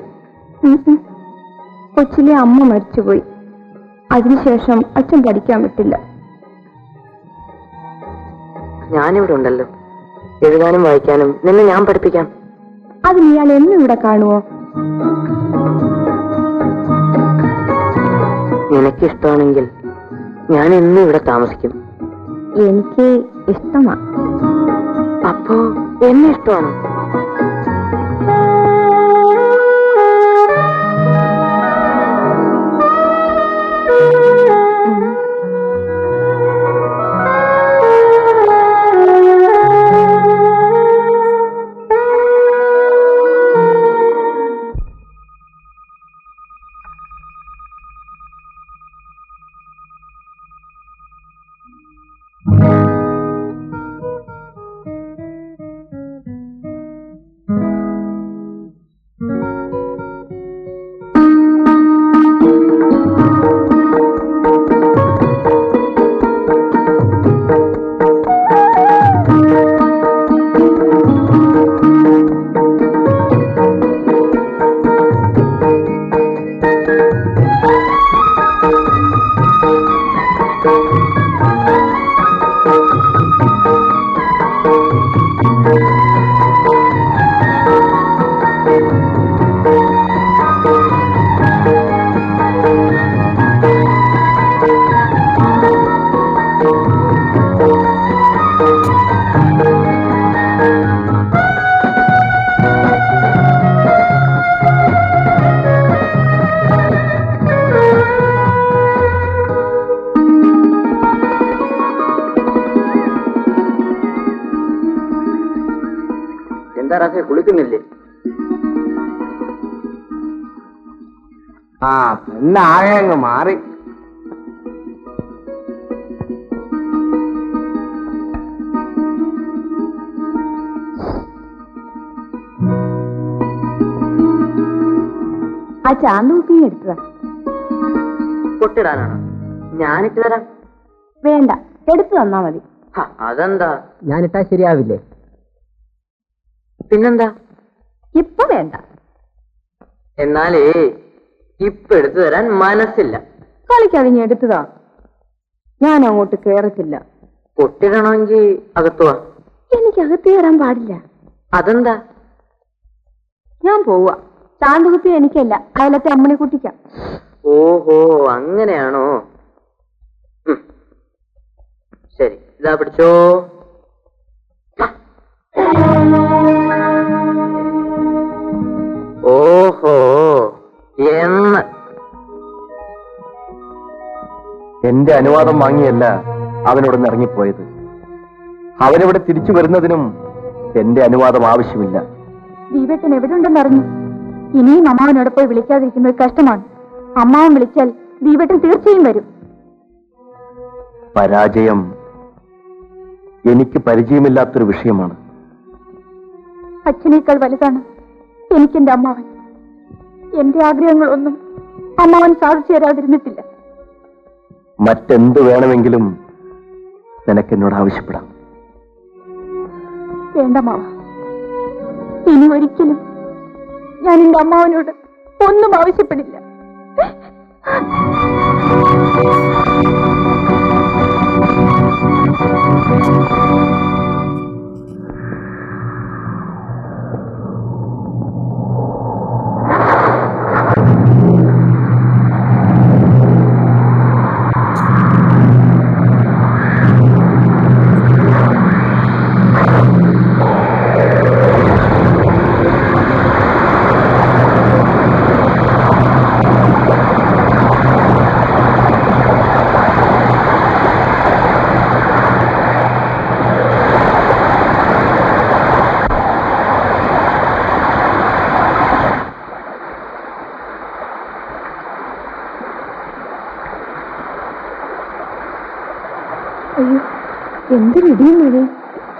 കൊച്ചിലെ അമ്മ മരിച്ചുപോയി. അതിനുശേഷം അച്ഛൻ പഠിക്കാൻ വിട്ടില്ല. ഞാനിവിടെ ഉണ്ടല്ലോ, എഴുതാനും വായിക്കാനും. നിന്നെ ഞാൻ പഠിപ്പിക്കാം. അതിന് ഇയാൾ എന്നും ഇവിടെ കാണുമോ? നിനക്കിഷ്ടമാണെങ്കിൽ ഞാൻ എന്നും ഇവിടെ താമസിക്കും. എനിക്ക് ഇഷ്ടമാ. അപ്പോ എന്നെ ഇഷ്ടമാണോ? കുളിക്കുന്നില്ലേ? പെണ്ണാകെ അങ്ങ് മാറി. ആ ചാന്തൂപ്പി എടുത്തതാ. പൊട്ടിടാനാണോ? ഞാനിട്ട് തരാം. വേണ്ട, എടുത്തു തന്നാ മതി. അതെന്താ? ഞാനിട്ടാ ശരിയാവില്ലേ? പിന്നെന്താ? ഇപ്പൊ വേണ്ട. എന്നാലേ ഇപ്പൊ എടുത്തു തരാൻ മനസ്സില്ല. കളിക്കതിഞ്ഞ് എടുത്തതാ. ഞാൻ അങ്ങോട്ട് കേറത്തില്ല. പൊട്ടിടണമെങ്കിൽ അകത്തുവാ. എനിക്ക് അകത്ത് കയറാൻ പാടില്ല. അതെന്താ? ഞാൻ പോവാ. ചാന്തുകുപ്പി എനിക്കല്ല, അയലത്തെ അമ്മനെ കുട്ടിക്കാം. ഓഹോ, അങ്ങനെയാണോ? ശരി, ഇതാ പിടിച്ചോ. ഓഹോ, എന്ന് എന്റെ അനുവാദം വാങ്ങിയല്ല അവനോടൊന്ന് ഇറങ്ങിപ്പോയത്. അവനിവിടെ തിരിച്ചു വരുന്നതിനും എന്റെ അനുവാദം ആവശ്യമില്ല. ദീപേട്ടൻ എവിടെ ഉണ്ടെന്ന് അറിഞ്ഞു. ഇനിയും അമ്മാവനോട് പോയി വിളിക്കാതിരിക്കുന്നത് കഷ്ടമാണ്. അമ്മാവൻ വിളിച്ചാൽ ദീപേട്ടൻ തീർച്ചയായും വരും. പരാജയം എനിക്ക് പരിചയമില്ലാത്തൊരു വിഷയമാണ്. അച്ഛനേക്കാൾ വലുതാണ് എനിക്കെന്റെ അമ്മാവൻ. എന്റെ ആഗ്രഹങ്ങളൊന്നും അമ്മാവൻ സാധിച്ചു തരാതിരുന്നിട്ടില്ല. മറ്റെന്ത് വേണമെങ്കിലും നിനക്കെന്നോട് ആവശ്യപ്പെടാം. വേണ്ട മാവ, ഇനി ഒരിക്കലും ഞാൻ എന്റെ അമ്മാവനോട് ഒന്നും ആവശ്യപ്പെടില്ല. അയ്യോ, എന്തൊരിടിയും മഴ.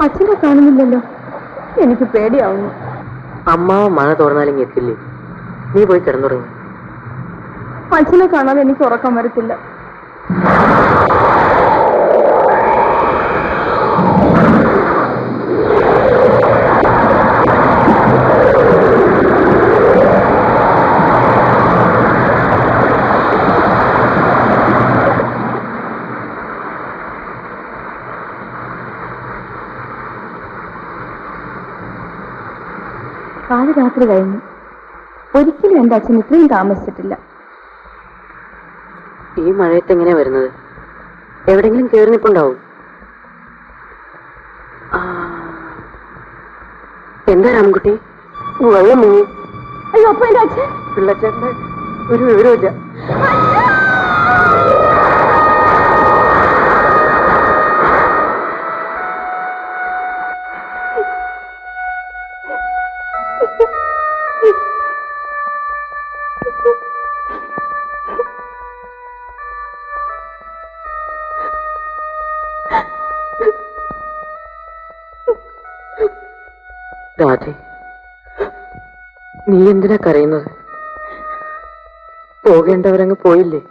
അച്ഛനെ കാണുന്നില്ലല്ലോ. എനിക്ക് പേടിയാവുന്നു. അമ്മാവ് മഴ തോർന്നാലെങ്കിൽ എത്തില്ലേ? നീ പോയി കിടന്നുറങ്ങി. അച്ഛനെ കാണാതെ എനിക്ക് ഉറക്കം വരത്തില്ല. പാതിരാത്രി കഴിഞ്ഞു. ഒരിക്കലും എന്റെ അച്ഛൻ ഇത്രയും താമസിച്ചിട്ടില്ല. ഈ മഴയത്ത് എങ്ങനെയാ വരുന്നത്? എവിടെങ്കിലും കേറി നിൽപ്പുണ്ടാവും. എന്താ രാമൻകുട്ടി, വെള്ളം മുങ്ങി? അയ്യോ, അപ്പൊ എന്റെ അച്ഛൻ? പിള്ളച്ചേട്ടന് ഒരു വിവരമില്ല. രാധേ, നീ എന്തിനാ കരയുന്നത്? പോകേണ്ടവരങ്ങ് പോയില്ലേ?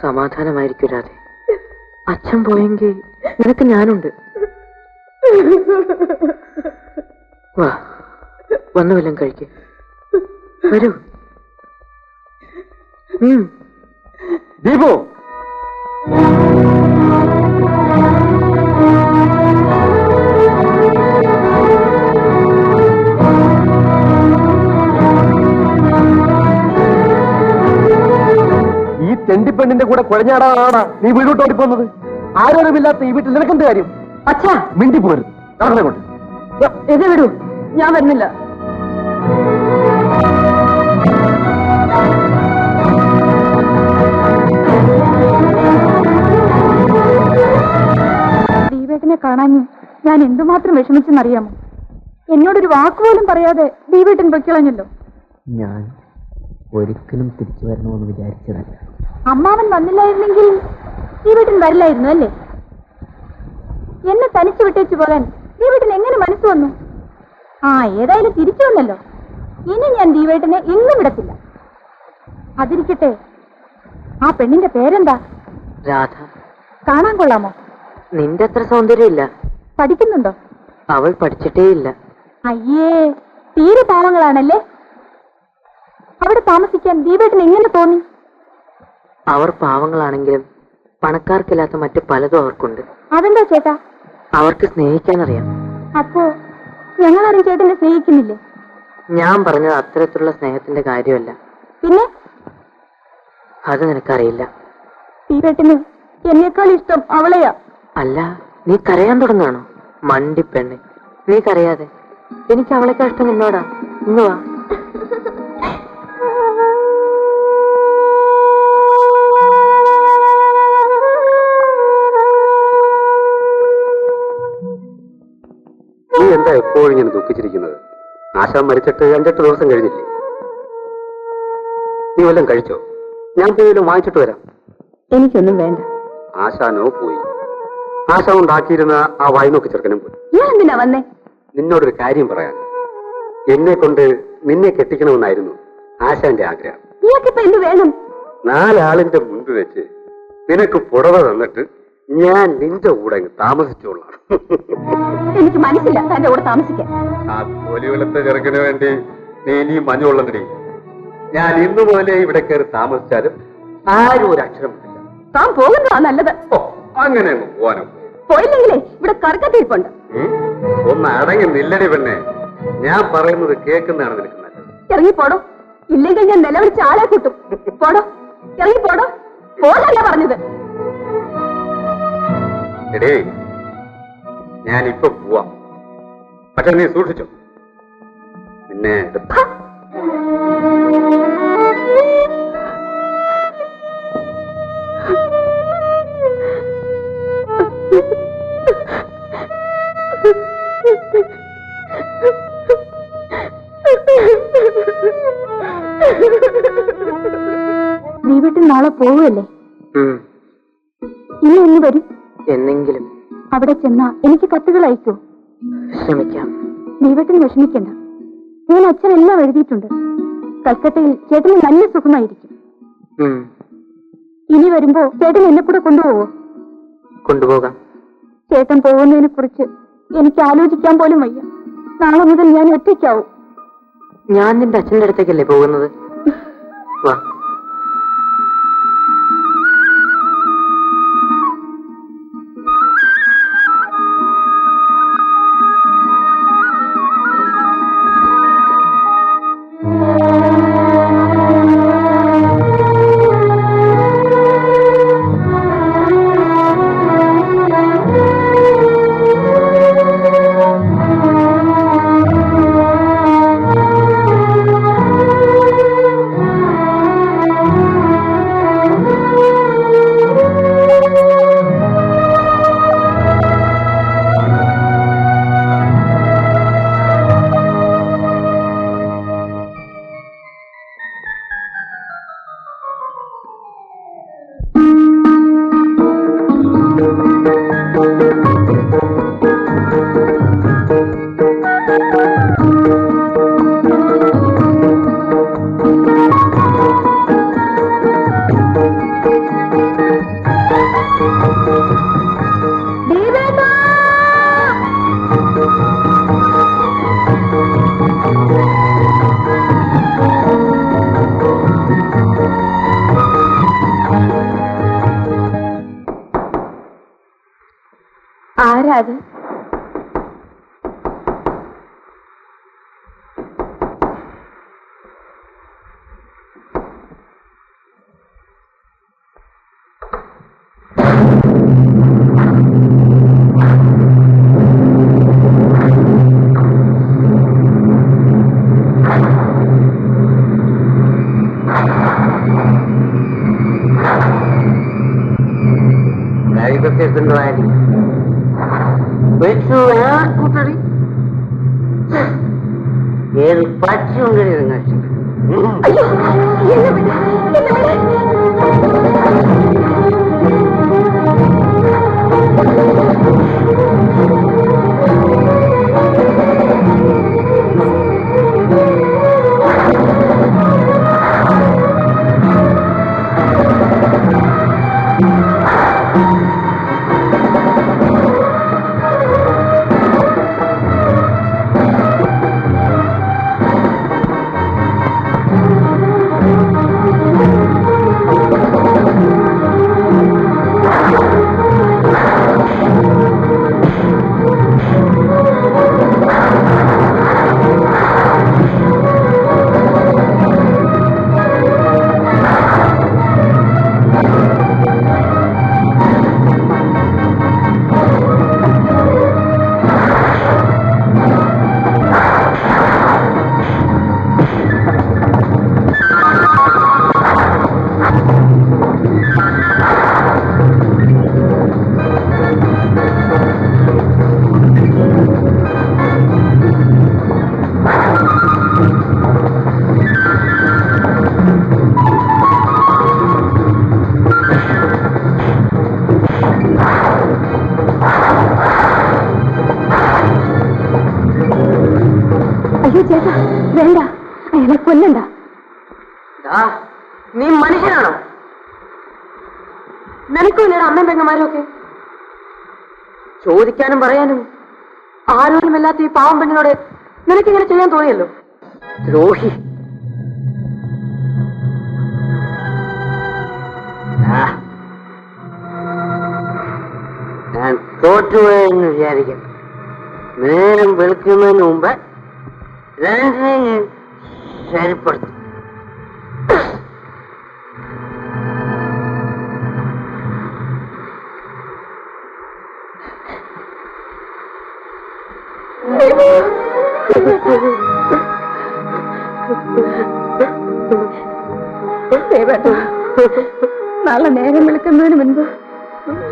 സമാധാനമായിരിക്കും രാധേ. അച്ഛൻ പോയെങ്കിൽ നിനക്ക് ഞാനുണ്ട്. വാ, വന്നു വല്ലതും കഴിക്ക്. വരൂ. ദീപു, ഈ തെണ്ടിപ്പെണ്ണിന്റെ കൂടെ കുഴഞ്ഞാടാനാണ് നീ വീടോട്ട് ഓടിപ്പോന്നത്. ആരോരുമില്ലാത്ത ഈ വീട്ടിൽ നിനക്കെന്ത് കാര്യം? അച്ഛാ, മിണ്ടി പോരുത്. നടന്നെ കൊണ്ട് ഇത് വിടൂ, ഞാൻ വരുന്നില്ല. ദീപേട്ടനെ കാണാഞ്ഞ് ഞാൻ എന്തുമാത്രം വിഷമിച്ചെന്നറിയാമോ? എന്നോടൊരു വാക്കുപോലും പറയാതെ ദീപേട്ടൻ പൊയ്ക്കളഞ്ഞല്ലോ. ഞാൻ ഒരിക്കലും തിരിച്ചു വരണമെന്ന് വിചാരിച്ചതല്ല. അമ്മാവൻ വന്നില്ലായിരുന്നെങ്കിൽ ദീപേട്ടൻ വരില്ലായിരുന്നു അല്ലേ? എന്നെ തനിച്ചു വിട്ടേച്ചു പോകാൻ ദീപേട്ടൻ എങ്ങനെ മനസ്സ് വന്നു? ഏതായാലും തിരിച്ചു വന്നല്ലോ. ഇനി ഞാൻ ദീപേട്ടനെ എങ്ങും വിടത്തില്ല. അതിരിക്കട്ടെ, ആ പെണ്ണിന്റെ പേരെന്താ? രാധ. കാണാൻ കൊള്ളാമോ? നിന്റെ അത്ര സൗന്ദര്യമില്ല. പഠിക്കുന്നുണ്ടോ? അവൾ പഠിച്ചിട്ടേ ഇല്ല. അയ്യേ, തീരെ പാവങ്ങളാണല്ലേ. അവിടെ താമസിക്കാൻ ദീപേട്ടൻ എങ്ങനെ തോന്നി? അവർ പാവങ്ങളാണെങ്കിലും പണക്കാർക്കില്ലാത്ത മറ്റു പലതും അവർക്കുണ്ട്. അതെന്താ ചേട്ടാ? അവർക്ക് സ്നേഹിക്കാനറിയാം. അപ്പോ ഞങ്ങളാരും ചേട്ടനെ സ്നേഹിക്കുന്നില്ലേ? ഞാൻ പറഞ്ഞത് അത്തരത്തിലുള്ള സ്നേഹത്തിന്റെ കാര്യമല്ല. പിന്നെ? അത് നിനക്കറിയില്ല. ദീപേട്ടന് എന്നേക്കാൾ ഇഷ്ടം അവളെയാ. അല്ല, നീ കരയാൻ തുടങ്ങാണോ? മണ്ടിപ്പെണ്ണ്, നീ കരയാതെ. എനിക്ക് അവളെക്കാൾ ഇഷ്ടം നിന്നോടാ. ഇന്ന് വാ. നീ എന്താ എപ്പോഴും ഇങ്ങനെ ദുഃഖിച്ചിരിക്കുന്നത്? ആശാൻ മരിച്ചിട്ട് 5-8 ദിവസം കഴിഞ്ഞില്ലേ? നീ വല്ലതും കഴിച്ചോ? ഞാൻ പോയി വല്ലതും വാങ്ങിച്ചിട്ട് വരാം. എനിക്കൊന്നും വേണ്ട. ആശാനോ പോയി. ആശാൻ ഉണ്ടാക്കിയിരുന്ന ആ വായ്നോക്ക് ചെറുക്കനും പോയി. ഞാൻ എന്തിനാ വന്നേ? നിന്നോടൊരു കാര്യം പറയാൻ. എന്നെ കൊണ്ട് നിന്നെ കെട്ടിക്കണമെന്നായിരുന്നു ആശാന്റെ ആഗ്രഹം. ഇയാൾക്കിപ്പോ എന്ത് വേണം? 4 ആളിന്റെ മുൻപ് വെച്ച് നിനക്ക് പുടവ തന്നിട്ട് ഞാൻ നിന്റെ കൂടെ അങ്ങ് താമസിച്ചോളാം. എനിക്ക് മനസ്സില്ല തന്റെ കൂടെ താമസിക്കാൻ. ആ തൊലി വെളുത്ത ചെറുക്കിന് വേണ്ടി നീ ഇനിയും മഞ്ഞുകൊള്ളണ്ടടി. ഞാൻ ഇന്നു മുതലേ ഇവിടെ കയറി താമസിച്ചാലും ആരും ഒരു അക്ഷരം ഇല്ല. താൻ പോകുന്നതാ നല്ലത്. അങ്ങനെ അങ്ങ് പോവാനോ? പോയില്ലെങ്കിലേ ഇവിടെ കറക്കത്തിരിപ്പുണ്ട്. ഒന്ന് അടങ്ങി നില്ലടി പെണ്ണെ. ഞാൻ പറയുന്നത് കേൾക്കുന്നതാണ് നിനക്ക് നല്ലത്. ഇറങ്ങിപ്പോടോ, ഇല്ലെങ്കിൽ ഞാൻ നിലവിളിച്ച് ആളെ കൂട്ടും. പോടോ, ഇറങ്ങിപ്പോടോ. പോലല്ല പറഞ്ഞത്. എടേ, ഞാൻ ഇപ്പൊ പോവാം. പക്ഷെ നീ സൂക്ഷിച്ചോ. പിന്നെ ദീപേട്ടൻ നാളെ പോവുമല്ലേ? ഇനി ഒന്ന് വരും. എന്നെങ്കിലും അവിടെ ചെന്നാ എനിക്ക് കത്തുകൾ അയക്കൂ. ശ്രമിക്കാം. ദൈവത്തിന് വിഷമിക്കണ്ട. ഞാൻ അച്ഛനെല്ലാം എഴുതിയിട്ടുണ്ട്. കൽക്കട്ടയിൽ ചേട്ടന് നല്ല സുഖമായിരിക്കും. ഇനി വരുമ്പോ ചേട്ടൻ എന്നെ കൂടെ കൊണ്ടുപോവോ? കൊണ്ടുപോകാം. ചേട്ടൻ പോകുന്നതിനെ കുറിച്ച് എനിക്ക് ആലോചിക്കാൻ പോലും വയ്യ. നാളെ മുതൽ ഞാൻ ഒറ്റയ്ക്കാവും. ഞാൻ നിന്റെ അച്ഛൻ്റെ അടുത്തേക്കല്ലേ പോകുന്നത്? വാ. ആരാത്? ഏത് പക്ഷിയുണ്ടെങ്കിൽ ചേട്ടാ വേണ്ട, അയാളെ കൊല്ലണ്ട. നീ മനുഷ്യനാണോ? നിനക്കും ഇല്ലടാ അമ്മയും പെങ്ങന്മാരും ഒക്കെ. ചോദിക്കാനും പറയാനും ആരോരുമല്ലാത്ത ഈ പാവം പെണ്ണിനോട് നിനക്കിങ്ങനെ ചെയ്യാൻ തോന്നിയല്ലോ. ദ്രോഹി. ഞാൻ തോറ്റുപോയെന്ന് വിചാരിക്കാം. നേരം വെളുക്കുന്നതിന് മുമ്പ് രണ്ടിനെ ഞാൻ ശരിപ്പെടുത്തും. നാളെ നേരം വിളിക്കുന്നതിന് മുൻപ്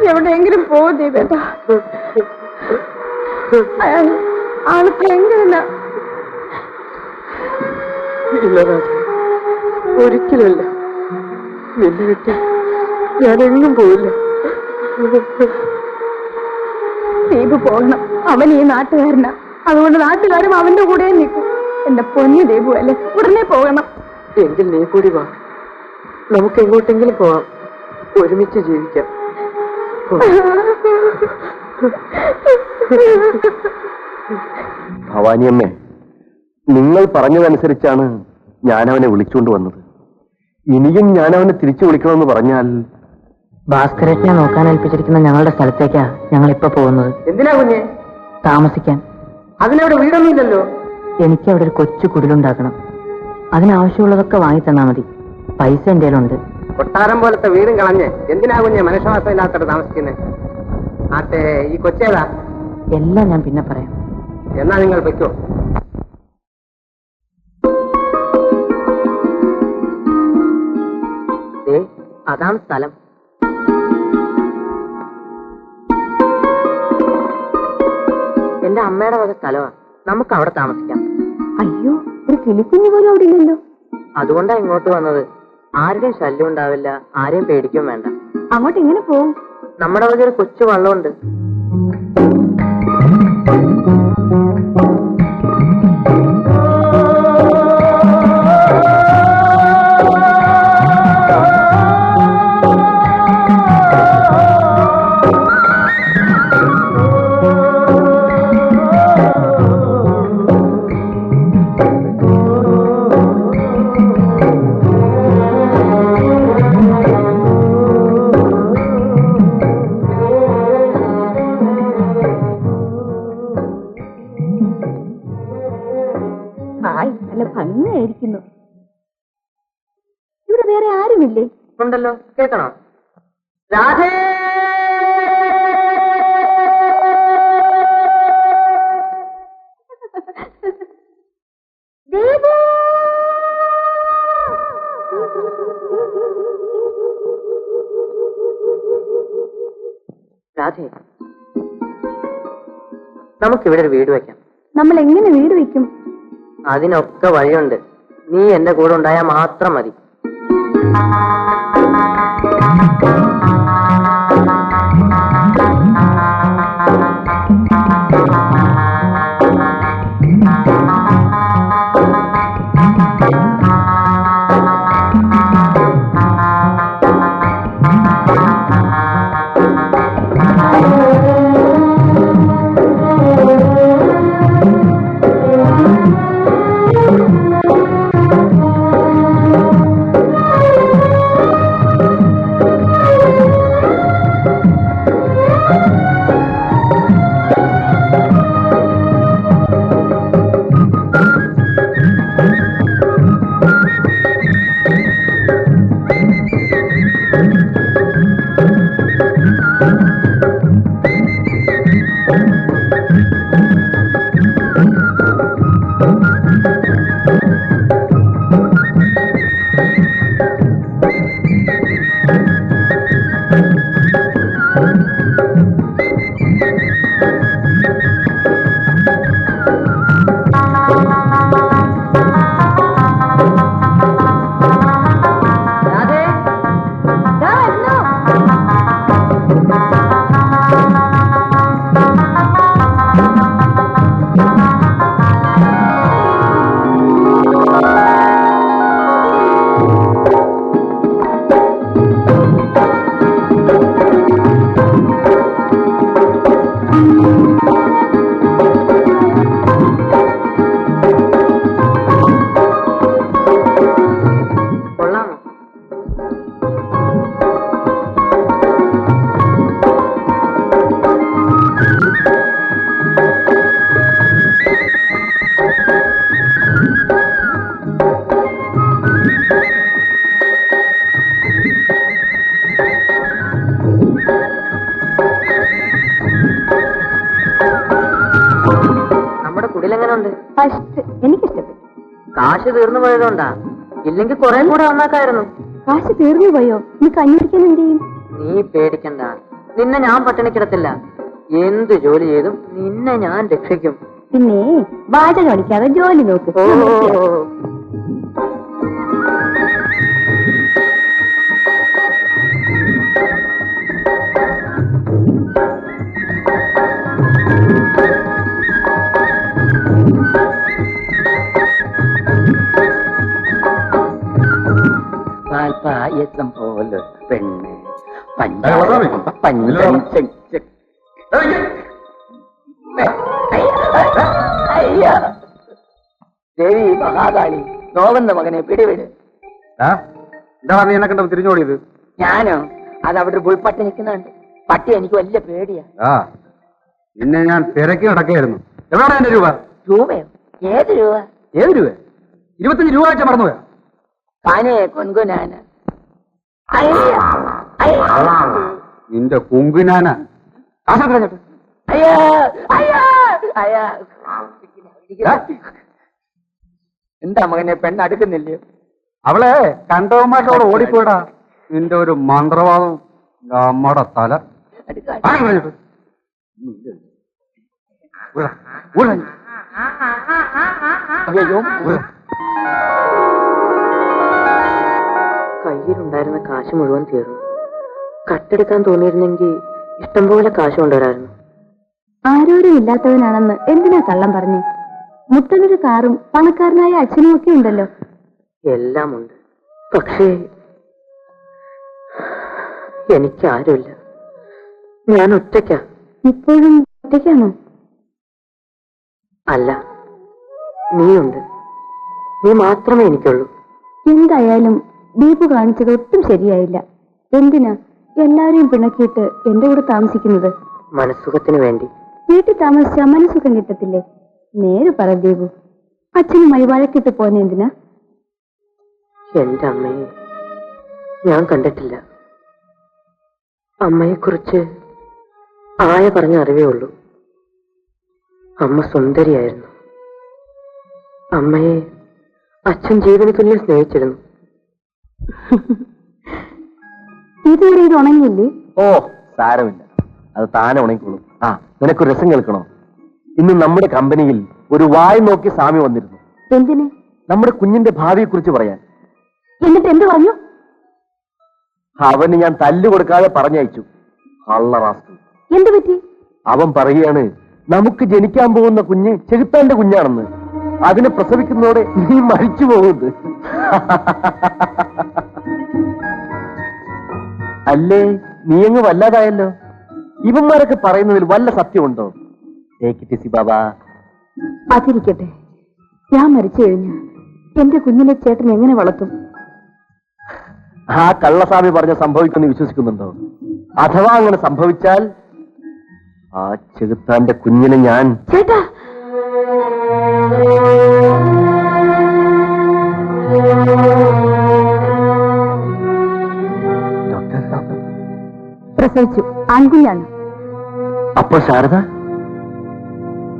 എവിടെയെങ്കിലും പോകും ദീപേട്ട. അയാൾ ആൾക്ക് എങ്ങനെ? ഇല്ല രാജ, ഒരിക്കലുമില്ല. നിന്നെ വിട്ട് ഞാനെങ്ങും പോയില്ല. ദീപു പോകണം. അവൻ ഈ നാട്ടുകാരനാ, അതുകൊണ്ട് നാട്ടുകാരും അവന്റെ കൂടെ നിൽക്കും. എന്റെ പൊന്നു ദീപു അല്ലേ, ഉടനെ പോകണം. എങ്കിൽ നീ കൂടി വാ, നമുക്ക് എങ്ങോട്ടെങ്കിലും പോവാം, ഒരുമിച്ച് ജീവിക്കാം. ഭവാനിയമ്മേ, നിങ്ങൾ പറഞ്ഞതനുസരിച്ചാണ് ഞാനവനെ വിളിച്ചുകൊണ്ട് വന്നത്. ഇനിയും ഞാനവനെ തിരിച്ചു വിളിക്കണമെന്ന് പറഞ്ഞാൽ ഭാസ്കരനെ നോക്കാൻ ഏൽപ്പിച്ചിരിക്കുന്ന ഞങ്ങളുടെ സ്ഥലത്തേക്കാ ഞങ്ങൾ ഇപ്പൊ പോകുന്നത്. എന്തിനാ കുഞ്ഞെ? താമസിക്കാൻ. അതിനവിടെ വീടൊന്നുമില്ലല്ലോ. എനിക്ക് അവിടെ ഒരു കൊച്ചു കുടിലുണ്ടാക്കണം. അതിനാവശ്യമുള്ളതൊക്കെ വാങ്ങി തന്നാ മതി. പൈസ എന്റെ കയ്യിലുണ്ട്. കൊട്ടാരം പോലത്തെ വീടും കളഞ്ഞ് എന്തിനാ കുഞ്ഞെ മനുഷ്യവാസം ഇല്ലാത്തവിടെ താമസിക്കുന്നത്? ആട്ടെ, ഈ കൊച്ചേതാ? എല്ലാം ഞാൻ പിന്നെ പറയാം. എന്നാ നിങ്ങൾ വെക്കോ. അതാണ് സ്ഥലം. എന്റെ അമ്മയുടെ വക സ്ഥലമാ. നമുക്ക് അവിടെ താമസിക്കാം. അയ്യോ, ഒരു കിളിക്കുഞ്ഞു പോലും അവിടെ ഇല്ലല്ലോ. അതുകൊണ്ടാ ഇങ്ങോട്ട് വന്നത്. ആരുടെയും ശല്യം ഉണ്ടാവില്ല, ആരെയും പേടിക്കും വേണ്ട. അങ്ങോട്ട് എങ്ങനെ പോവും? നമ്മുടെ വക ഒരു കൊച്ചു വള്ളമുണ്ട്. നല്ല ഭംഗിയായിരിക്കുന്നു. ഇവിടെ വേറെ ആരുമില്ലേ? ഉണ്ടല്ലോ, കേൾക്കണോ? രാധേ, രാധേ, നമുക്കിവിടെ ഒരു വീട് വെക്കാം. നമ്മൾ എങ്ങനെ വീട് വെക്കും? അതിനൊക്കെ വഴിയുണ്ട്. നീ എന്റെ കൂടെ ഉണ്ടായാൽ മാത്രം മതി. എനിക്കിഷ്ടപ്പെട്ടു. കാശ് തീർന്നു പോയതുകൊണ്ടാ, ഇല്ലെങ്കിൽ കുറെ കൂടെ വന്നാക്കായിരുന്നു. കാശ് തീർന്നു പോയോ? നീ കഞ്ഞിരിക്കാൻ എന്ത് ചെയ്യും? നീ പേടിക്കണ്ട, നിന്നെ ഞാൻ പട്ടിണി കിടത്തില്ല. എന്ത് ജോലി ചെയ്തും നിന്നെ ഞാൻ രക്ഷിക്കും. പിന്നെ വാചകം അടിക്കാതെ ജോലി നോക്ക്. പോലെ പെണ്ണ് കള്ളസ്വാമി. ദേവി മഹാകാളി നോവെന്ന മകനെ പിടിവിട്. എന്താ നീ എന്നെ കണ്ടത് തിരിഞ്ഞോടിയത്? ഞാനോ? അത് അവിടെ ഒരു പുൽപ്പട്ടി നിൽക്കുന്നുണ്ട്. പട്ടി എനിക്ക് വലിയ പേടിയാ. പിന്നെ ഞാൻ തിരക്കി നടക്കായിരുന്നു. എവിടെയാണ് എന്റെ രൂപ? രൂപയോ? ഏത് രൂപ? ഏത് രൂപ? 25 രൂപ വെച്ചാൽ മറന്നുപോയാ? പാനെ കൊൻകുനാന. നിന്റെ കുങ്കുനാന. അയ്യോ അയ്യോ അയ്യോ. എന്താ മകനെ പെണ്ണ് അടുക്കുന്നില്ലയോ? അവളെ കണ്ടവന്മാരോട് ഓടിപ്പോടാ. നിന്റെ ഒരു മന്ത്രവാദം നമ്മുടെ തല. അയ്യോ, കയ്യിലുണ്ടായിരുന്ന കാശ് മുഴുവൻ തീർന്നു. കട്ടെടുക്കാൻ തോന്നിയിരുന്നെങ്കിൽ ഇഷ്ടംപോലെ കാശ് കൊണ്ടുവരായിരുന്നു. ആരോരും ഇല്ലാത്തവനാണെന്ന് എന്തിനാ കള്ളം പറഞ്ഞു? മുട്ടനൊരു കാറും പണക്കാരനായ അച്ഛനും ഒക്കെ ഉണ്ടല്ലോ. എല്ലാം ഉണ്ട്. പക്ഷേ എനിക്കാരുമില്ല. ഞാൻ ഒറ്റയ്ക്കാ. ഇപ്പോഴും ഒറ്റയ്ക്കാണോ? അല്ല, നീയുണ്ട്. നീ മാത്രമേ എനിക്കുള്ളൂ. എന്തായാലും ദീപു കാണിച്ചത് ഒട്ടും ശരിയായില്ല. എന്തിനാ എല്ലാരെയും പിണക്കിയിട്ട് എന്റെ കൂടെ താമസിക്കുന്നത്? മനസ്സുഖത്തിന് വേണ്ടി. വീട്ടിൽ താമസിച്ചാൽ മനസ്സുഖം കിട്ടത്തില്ലേ? നേരെ പറ ദീപു, അച്ഛനുമായി വഴക്കിട്ട് പോന്നെ എന്തിനാ? എന്റെ അമ്മയെ ഞാൻ കണ്ടിട്ടില്ല. അമ്മയെക്കുറിച്ച് ആയ പറഞ്ഞ അറിവേ ഉള്ളൂ. അമ്മ സുന്ദരിയായിരുന്നു. അമ്മയെ അച്ഛൻ ജീവന തുല്യം സ്നേഹിച്ചിരുന്നു. ഇതുവരെ ഇത് ഉണങ്ങിയില്ലേ? ഓ സാരമില്ല, അത് താനെ ഉണങ്ങിക്കോളും. നിനക്കൊരു രസം കേൾക്കണോ? ഇന്ന് നമ്മുടെ കമ്പനിയിൽ ഒരു വായി നോക്കി സ്വാമി വന്നിരുന്നു. എന്തിന്? നമ്മുടെ കുഞ്ഞിന്റെ ഭാവിയെ കുറിച്ച് പറയാൻ. എന്നിട്ട് എന്ത് പറഞ്ഞു? അവന് ഞാൻ തല്ലു കൊടുക്കാതെ പറഞ്ഞയച്ചു. കള്ളറാസ്കൽ. എന്ത് പറ്റി? അവൻ പറയുകയാണ്, നമുക്ക് ജനിക്കാൻ പോകുന്ന കുഞ്ഞ് ചെകുത്താന്റെ കുഞ്ഞാണെന്ന്. അതിനെ പ്രസവിക്കുന്നതോടെ നീ മരിച്ചു പോകുന്നത്. അല്ലേ, നീ അങ്ങ് വല്ലാതായല്ലോ. ഇവന്മാരൊക്കെ പറയുന്നതിൽ വല്ല സത്യമുണ്ടോ? ബാബാ, അതിരിക്കട്ടെ, ഞാൻ മരിച്ചു കഴിഞ്ഞു എന്റെ കുഞ്ഞിനെ ചേട്ടൻ എങ്ങനെ വളർത്തും? ആ കള്ളസ്വാമി പറഞ്ഞ സംഭവിക്കുമെന്ന് വിശ്വസിക്കുന്നുണ്ടോ? അഥവാ അങ്ങനെ സംഭവിച്ചാൽ ആ ചെകുത്താന്റെ കുഞ്ഞിനെ ഞാൻ... ചേട്ടാ, പ്രസവിച്ചു. ആൺകുഞ്ഞാണ്. അപ്പൊ ശാരദ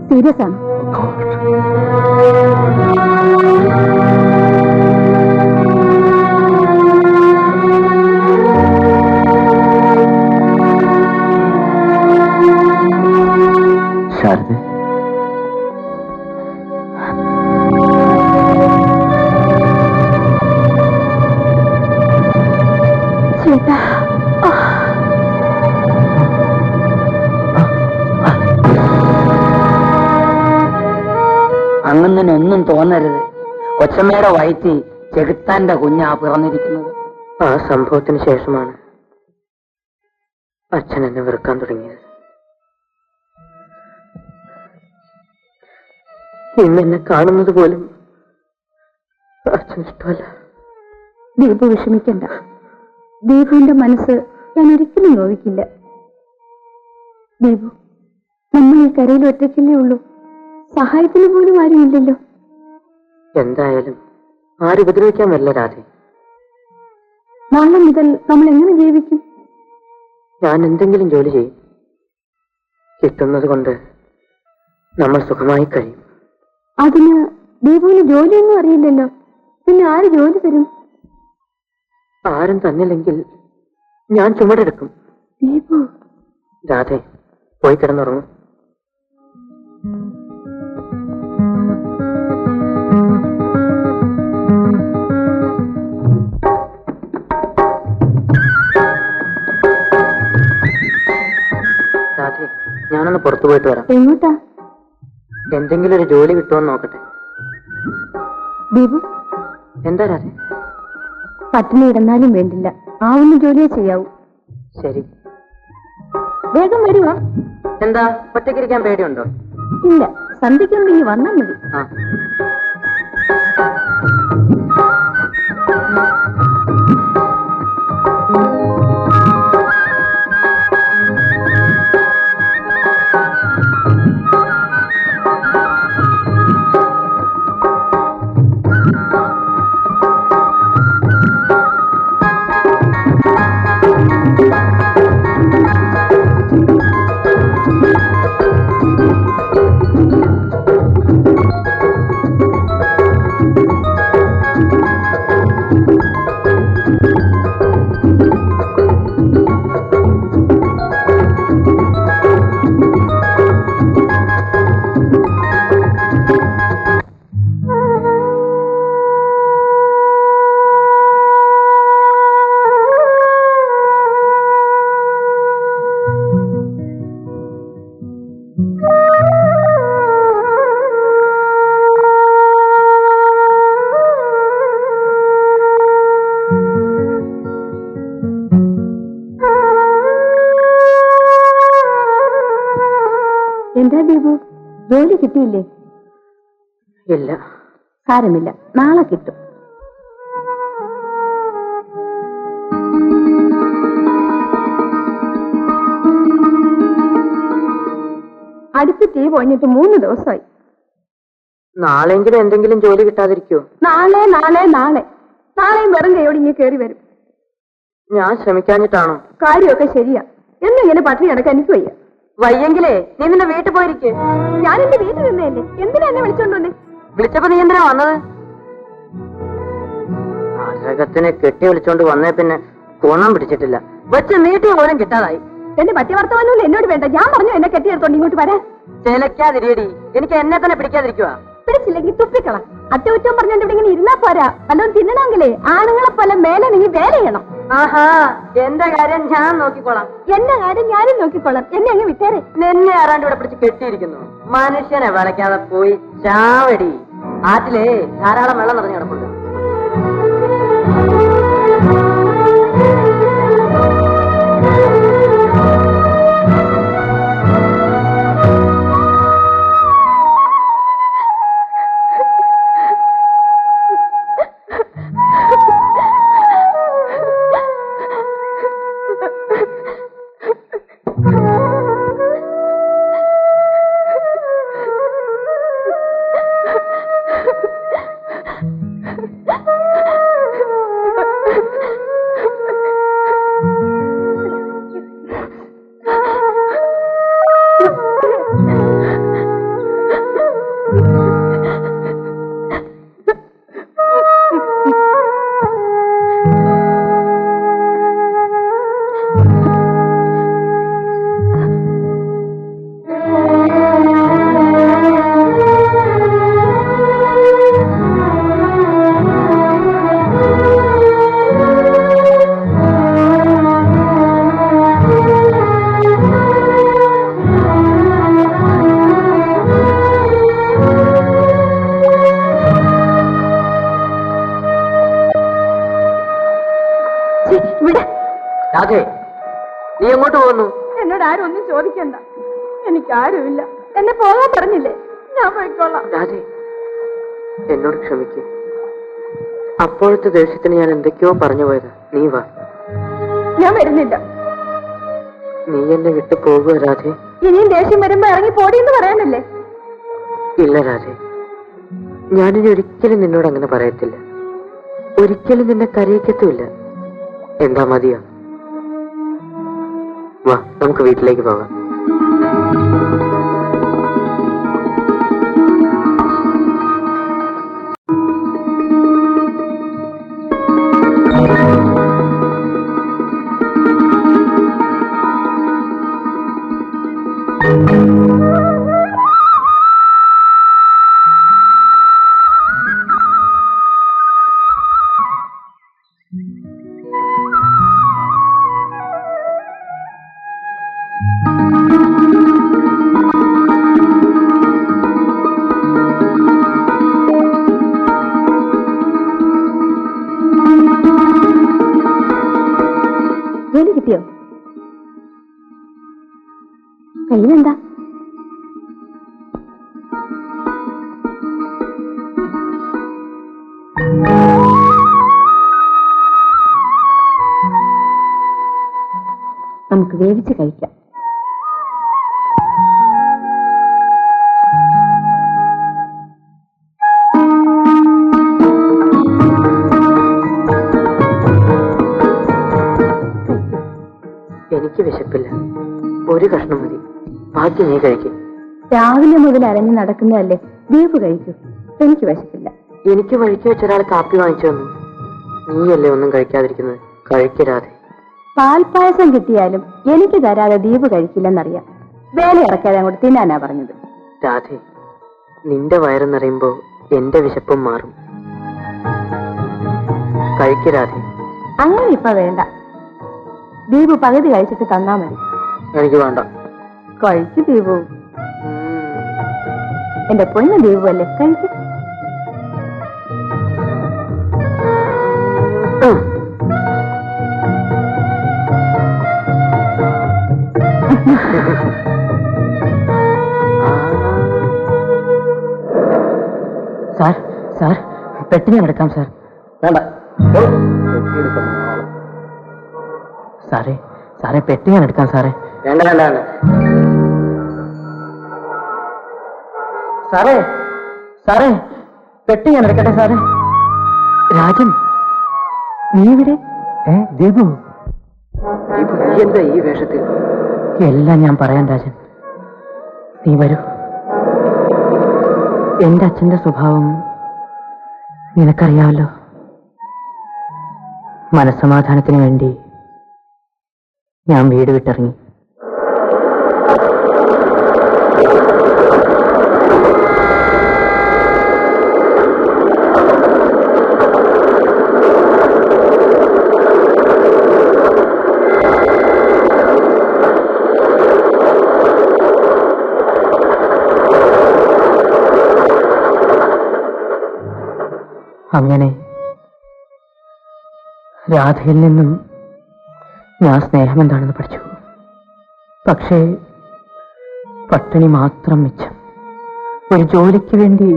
സീരിയസ് ആണ്. ശാരദ, ചേട്ടാ, അങ്ങനൊന്നും തോന്നരുത്. കൊച്ചമ്മയുടെ വയറ്റിൽ ചെകുത്താന്റെ കുഞ്ഞാ പിറന്നിരിക്കുന്നത്. ആ സംഭവത്തിന് ശേഷമാണ് അച്ഛൻ എന്നെ വെറുക്കാൻ തുടങ്ങിയത്. ഇന്ന് എന്നെ കാണുന്നത് പോലും അച്ഛൻ ഇഷ്ടമല്ല. ദീപു വിഷമിക്കണ്ട. ദീപുവിന്റെ മനസ്സ് ഞാൻ ഒരിക്കലും നോവിക്കില്ല. ദീപു, നമ്മൾ ഈ കരയിൽ ഒറ്റയ്ക്കല്ലേ ഉള്ളൂ. സഹായത്തിന് പോലും ആരുമില്ലല്ലോ. എന്തായാലും ആരും ഉപദ്രവിക്കാൻ വരില്ല രാധേ. നാളെ മുതൽ നമ്മൾ എങ്ങനെ ജീവിക്കും? ഞാൻ എന്തെങ്കിലും ജോലി ചെയ്യും. കിട്ടുന്നത് കൊണ്ട് നമ്മൾ സുഖമായി കഴിയും. അതിന് ദീപുവിന് ജോലിയൊന്നും അറിയില്ലല്ലോ. പിന്നെ ആര് ജോലി തരും? ആരും തന്നില്ലെങ്കിൽ ഞാൻ ചുമടെടുക്കും. ദീപു, രാധേ, പോയി കിടന്നുറങ്ങും. രാധേ, ഞാനൊന്ന് പുറത്തു പോയിട്ട് വരാം. എങ്ങോട്ടാ? എന്തെങ്കിലും ഒരു ജോലി കിട്ടുമെന്ന് നോക്കട്ടെ. ദീപു, എന്താ രാധേ? പട്ടിണി ഇടന്നാലും വേണ്ടില്ല, ആവുന്ന ജോലിയെ ചെയ്യാവൂ. ശരി. വേഗം വരുക. എന്താ ഒറ്റയ്ക്കിരിക്കാൻ പേടിയുണ്ടോ? ഇല്ല, സന്ധ്യയ്ക്കുണ്ട്, ഇനി വന്നാൽ മതി. ആ. എന്താ ദീപു, ജോലി കിട്ടിയില്ലേ? ഇല്ല. സാരമില്ല, നാളെ കിട്ടും. അടുത്ത് തീ പോഞ്ഞിട്ട് 3 ദിവസമായി. നാളെങ്കിലും എന്തെങ്കിലും ജോലി കിട്ടാതിരിക്കോ? നാളെ നാളെ നാളെ നാളെയും വെറും കൈയോട് ഇങ്ങനെ കയറി വരും. ഞാൻ ശ്രമിക്കാഞ്ഞിട്ടാണോ? കാര്യമൊക്കെ ശരിയാ, എന്നിങ്ങനെ പട്ടിണി കിടക്കാൻ എനിക്ക് വയ്യ. വയ്യെങ്കിലേ നീ നിന്റെ വീട്ടിൽ പോയിരിക്കേ. ഞാൻ എന്റെ വീട്ടിൽ നിന്നല്ലേ, എന്തിനാ എന്നെ വിളിച്ചോണ്ടോന്നേ? വിളിച്ചപ്പോ നീ എന്തിനാ വന്നത്? അരകത്തിനെ കെട്ടി വിളിച്ചോണ്ട് വന്നേ പിന്നെ കോണം പിടിച്ചിട്ടില്ല. വെച്ച് നീട്ടിയ പോലും കിട്ടാതായി. എന്റെ മറ്റേ വർത്തമാനമല്ല എന്നോട് വേണ്ട. ഞാൻ പറഞ്ഞു എന്നെ കെട്ടിയെടുത്തോണ്ട് ഇങ്ങോട്ട് വരാൻ. ചിലക്കാതിരിയടി, എനിക്ക് എന്നെ തന്നെ പിടിക്കാതിരിക്കുക. പിടിച്ചില്ലെങ്കിൽ തുപ്പിക്കളാം. അറ്റകുറ്റം പറഞ്ഞോണ്ട് ഇവിടെ ഇങ്ങനെ ഇരുന്നാ പോരാ. വല്ലതും തിന്നണമെങ്കിലേ ആണുങ്ങളെ പോലെ മേലെ നീ വേല ചെയ്യണം. ആഹാ, എന്റെ കാര്യം ഞാൻ നോക്കിക്കോളാം. എന്റെ കാര്യം ഞാനും നോക്കിക്കോളാം. എന്നെ അങ്ങ് വിട്ടേരെ. നിന്നെ ആരാണ്ട് ഇവിടെ പിടിച്ച് കെട്ടിയിരിക്കുന്നു. മനുഷ്യനെ വിളക്കാതെ പോയി ചാവടി. ആറ്റിലേ ധാരാളം വെള്ളം നിറഞ്ഞു കിടപ്പുണ്ട്. രാധേ, നീ എങ്ങോട്ട് പോകുന്നു? എന്നോട് ആരും ഒന്നും ചോദിക്കണ്ട. എനിക്കാരുമില്ല. എന്നെ പോകാൻ പറഞ്ഞില്ലേ, ഞാൻ പോയിക്കോളാം. രാധേ, എന്നോട് ക്ഷമിക്കേ. അപ്പോഴത്തെ ദേഷ്യത്തിന് ഞാൻ എന്തൊക്കെയോ പറഞ്ഞു പോയതാ. നീ വാ. ഞാൻ വരുന്നില്ല. നീ എന്നെ വിട്ടു പോകുക രാധേ. ഇനിയും ദേഷ്യം വരുമ്പോ ഇറങ്ങി പോടിയെന്ന് പറയാനല്ലേ? ഇല്ല രാധേ, ഞാനിനി ഒരിക്കലും നിന്നോട് അങ്ങനെ പറയത്തില്ല. ഒരിക്കലും നിന്നെ കരയിക്കത്തുമില്ല. എന്താ മതിയോ? വാ, നമുക്ക് വീട്ടിലേക്ക് പോകാം. ജോലി കിട്ടിയോ? കയ്യിലെന്താ? നമുക്ക് വേവിച്ച് കഴിക്കാം. എനിക്ക് വിശപ്പില്ല, ഒരു കഷ്ണം മതി, ബാക്കി നീ കഴിക്കും. രാവിലെ മുതൽ അരഞ്ഞു നടക്കുന്നതല്ലേ, ദീപ് കഴിക്കൂ. എനിക്ക് വിശപ്പില്ല. എനിക്ക് വഴിക്ക് വെച്ച ഒരാൾ കാപ്പി വാങ്ങിച്ചു തന്നു, നീയല്ലേ ഒന്നും കഴിക്കാതിരിക്കുന്നത്. കഴിക്കരാതെ. പാൽപ്പായസം കിട്ടിയാലും എനിക്ക് തരാതെ ദീപ് കഴിക്കില്ലെന്നറിയാം. വേല ഇറക്കാതെ അങ്ങോട്ട് തിന്നാനാ പറഞ്ഞത്. രാധേ, നിന്റെ വയറ് നിറയുമ്പോ എന്റെ വിശപ്പും മാറും. കഴിക്കരാതെ. അങ്ങനെ ഇപ്പൊ വേണ്ട. ദീപു പകുതി കഴിച്ചിട്ട് തന്നാ മതി. എനിക്ക് വേണ്ട. കഴിച്ചു ദീപു. എന്റെ പൊന്നു ദീപു അല്ലേ, കഴിക്കും. സാർ, സാർ, പെട്ടിനെ എടുക്കാം സാർ. വേണ്ട. സാറേ, സാറേ, പെട്ടി ഞാൻ എടുക്കാം സാറേ. വേണ്ട വേണ്ട വേണ്ട. സാറേ, സാറേ, പെട്ടി ഞാൻ എടുക്കട്ടെ സാറേ. രാജൻ, നീ ഇവിടെ? ദീപു, നീ എന്താ ഈ വേഷത്തിൽ? എല്ലാം ഞാൻ പറയാം രാജൻ, നീ വരൂ. എന്റെ അച്ഛന്റെ സ്വഭാവം നിനക്കറിയാമല്ലോ. മനസ്സമാധാനത്തിന് വേണ്ടി ഞാൻ വീട് വിട്ടിറങ്ങി. അങ്ങനെ രാധയിൽ നിന്നും ഞാൻ സ്നേഹം എന്താണെന്ന് പഠിച്ചു. പക്ഷേ പട്ടിണി മാത്രം മിച്ചം. ഒരു ജോലിക്ക് വേണ്ടി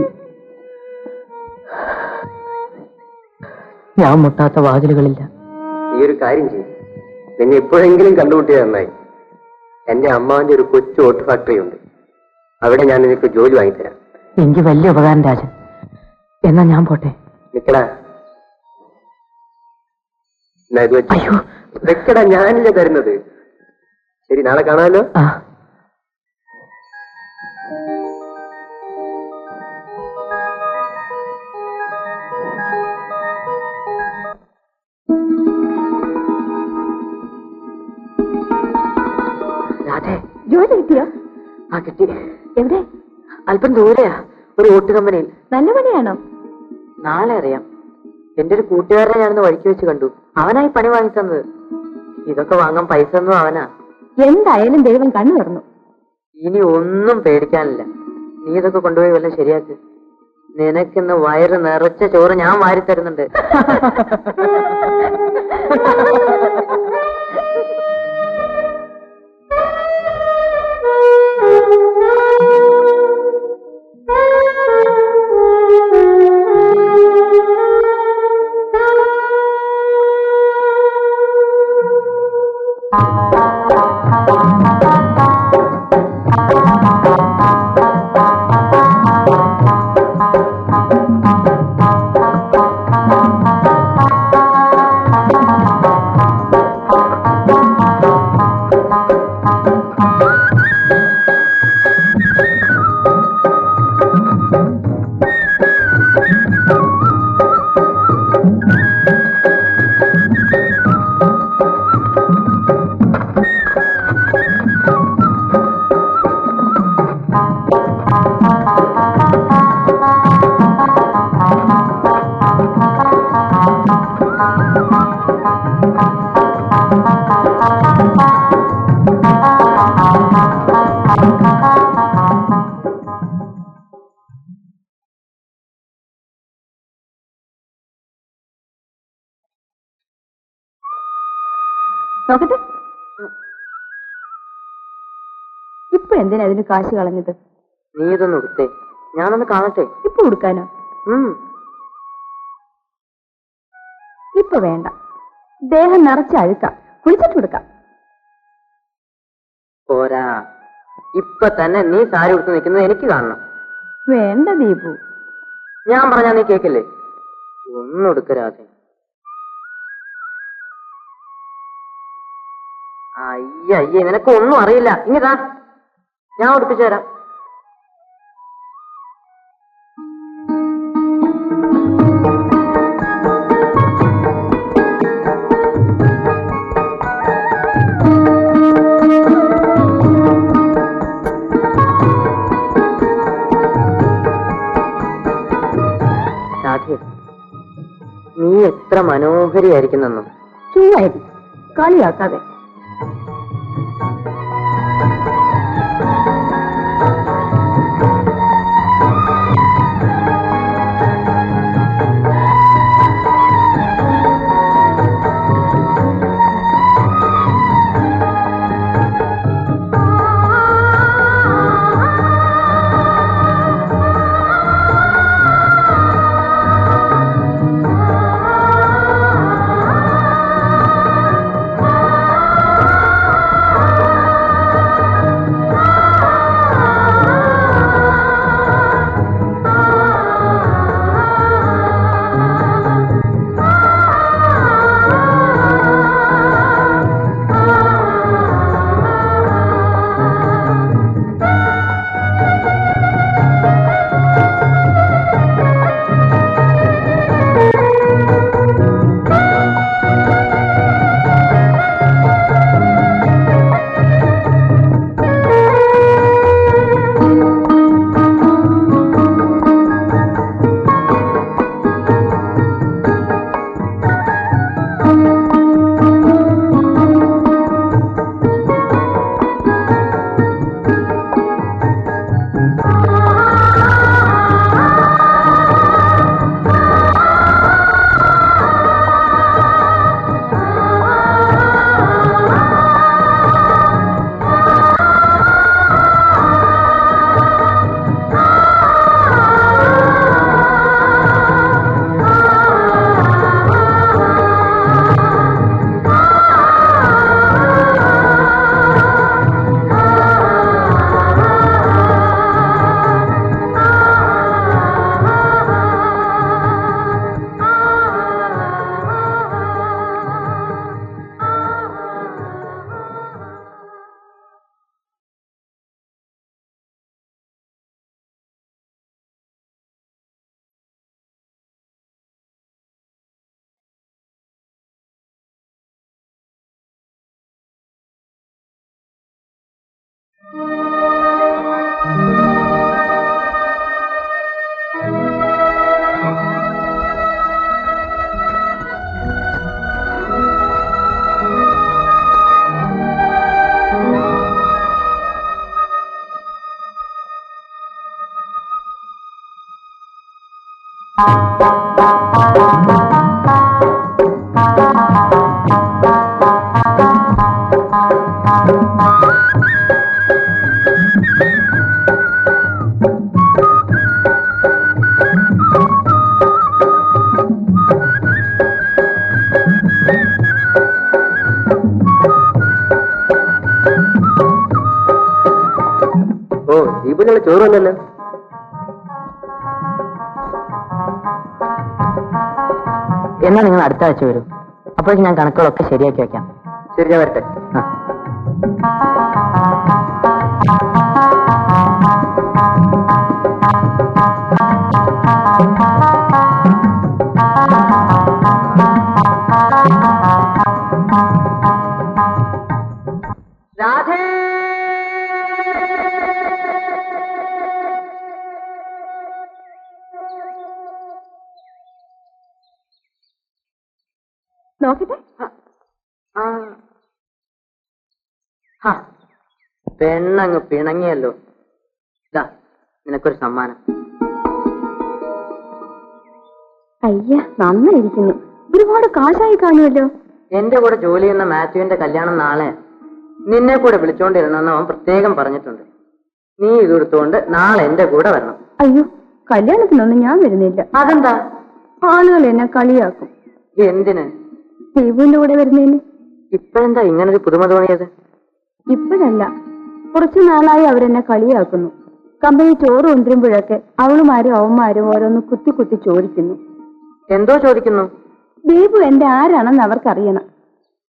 ഞാൻ മുട്ടാത്ത വാതിലുകളില്ല. ഈ ഒരു കാര്യം ചെയ്യും, നിന്നെ എപ്പോഴെങ്കിലും കണ്ടുമുട്ടിയത് നന്നായി. എന്റെ അമ്മാവിന്റെ ഒരു കൊച്ചു ഓട്ട് ഫാക്ടറി ഉണ്ട്, അവിടെ ഞാൻ നിനക്ക് ജോലി വാങ്ങിത്തരാം. എനിക്ക് വലിയ ഉപകാരം രാജൻ. എന്നാ ഞാൻ പോട്ടെ. നിക്കടാ, ഇത് വെച്ച് വെക്കടാ, ഞാനില്ല തരുന്നത്. ശരി, നാളെ കാണാമല്ലോ. ആ, രാധേ, ജോലി കിട്ടിയോ? ആ കിട്ടി. എവിടെ? അല്പം ദൂരെയാ, ഒരു ഓട്ട് കമ്പനിയിൽ. നല്ല പണിയാണോ? നാളെ അറിയാം. എന്റെ ഒരു കൂട്ടുകാരനെ ഞാനൊന്ന് വഴിക്ക് വെച്ച് കണ്ടു, അവനായി പണി വാങ്ങി തന്നത്. ഇതൊക്കെ വാങ്ങാൻ പൈസ ഒന്നും അവനാ. എന്തായാലും ദൈവം കണ്ണു തുറന്നു. ഇനി ഒന്നും പേടിക്കാനില്ല. നീ ഇതൊക്കെ കൊണ്ടുപോയി വല്ല ശരിയാക്ക്. നിനക്കിന്ന് വയറ് നിറച്ച ചോറ് ഞാൻ വാരി തരുന്നുണ്ട്. നോക്കട്ടെ. ഇപ്പൊ എന്തിനാ അതിന് കാശ് കളഞ്ഞത്? നീ ഇതൊന്ന് എടുത്തേ, ഞാനൊന്ന് കാണട്ടെ. ഇപ്പൊ കൊടുക്കാനോ? ഇപ്പൊ വേണ്ട, ദേഹം നിറച്ച് അഴുക്കാം, കുളിച്ചിട്ട് കൊടുക്കാം. പോരാ, ഇപ്പൊ തന്നെ നീ സാരി ഉടുത്ത് നിൽക്കുന്നത് എനിക്ക് കാണണം. വേണ്ട ദീപു. ഞാൻ പറഞ്ഞാ നീ കേക്കില്ലേ? ഒന്നും എടുക്കരാതെ. അയ്യയ്യേ, നിനക്ക് ഒന്നും അറിയില്ല. ഇങ്ങതാ, ഞാൻ ഉടുപ്പിച്ചു തരാം. നീ എത്ര മനോഹരിയായിരിക്കുന്നെന്നും. ചൂടായി കളിയാക്കാതെ. ദീപുനുള്ള ചോറ് വന്നല്ലോ. എന്നാ നിങ്ങൾ അടുത്ത ആഴ്ച വരും. അപ്പോഴേക്കും ഞാൻ കണക്കുകളൊക്കെ ശരിയാക്കി വെക്കാം. ശരി, ഞാൻ വരട്ടെ. രാധേ, നോക്കട്ടെ. പെണ്ണങ്ങ് പിണങ്ങിയല്ലോ. ഇതാ നിനക്കൊരു സമ്മാനം. അയ്യ, നന്നായിരിക്കുന്നു. ഒരുപാട് കാശായി കാണുമല്ലോ. എന്റെ കൂടെ ജോലി ചെയ്യുന്ന മാത്യുവിന്റെ കല്യാണം നാളെ. നിന്നെ കൂടെ വിളിച്ചോണ്ടിരുന്നെന്ന് അവൻ പ്രത്യേകം പറഞ്ഞിട്ടുണ്ട്. നീ ഇതെടുത്തുകൊണ്ട് നാളെ എന്റെ കൂടെ വരണം. അയ്യോ, കല്യാണത്തിനൊന്നും ഞാൻ വരുന്നില്ല. അതെന്താ? ആളുകൾ എന്നെ കളിയാക്കും. എന്തിന്? ദീപുവിന്റെ കൂടെ വരുന്നതിന്. ഇപ്പഴെന്താ ഇങ്ങനൊരു പുതുമ തോന്നിയത്? ഇപ്പോഴല്ല, കുറച്ചു നാളായി അവരെന്നെ കളിയാക്കുന്നു. കമ്പനി ചോറ് കൊണ്ടുവരുമ്പോഴൊക്കെ അവളുമാരും അവന്മാരും ഓരോന്ന് കുത്തി കുത്തി ചോദിക്കുന്നു. എന്തോ ചോദിക്കുന്നു? ദീപു എന്റെ ആരാണെന്ന് അവർക്കറിയണം.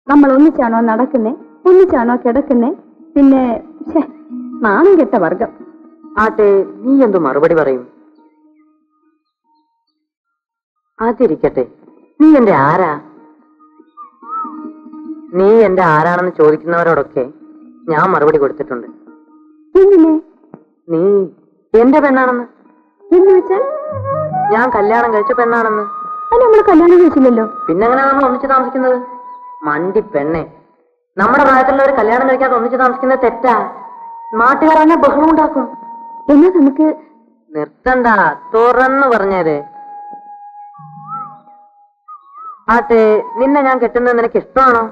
നമ്മൾ ഒന്നിച്ചാണോ നടക്കുന്നേ, ഒന്നിച്ചാണോ കിടക്കുന്നേ, പിന്നെ നാണം കെട്ട വർഗം. ആട്ടെ, നീ എന്തു മറുപടി പറയും? അതിരിക്കട്ടെ, നീ എന്റെ ആരാ? നീ എന്റെ ആരാണെന്ന് ചോദിക്കുന്നവരോടൊക്കെ ഞാൻ മറുപടി കൊടുത്തിട്ടുണ്ട്. എന്തിനെ? നീ എന്റെ പെണ്ണാണെന്ന്. എന്ന് വെച്ചാൽ? ഞാൻ കല്യാണം കഴിച്ച പെണ്ണാണെന്ന്. അത് നമ്മൾ കല്യാണം കഴിച്ചില്ലല്ലോ. പിന്നെങ്ങനെ നമ്മൾ ഒന്നിച്ച് താമസിക്കുന്നത്? മണ്ടി പെണ്ണെ, നമ്മുടെ പ്രായത്തിലുള്ളവർ കല്യാണം കഴിക്കാതെ ഒന്നിച്ച് താമസിക്കുന്നത് തെറ്റാ. നാട്ടുകാരനെ ബഹളം ഉണ്ടാക്കും. എന്നാ നമുക്ക് നിർത്തണ്ട, തുറന്നു പറഞ്ഞേരെ. ആട്ടെ, നിന്നെ ഞാൻ കെട്ടുന്നത് നിനക്ക് ഇഷ്ടമാണോ?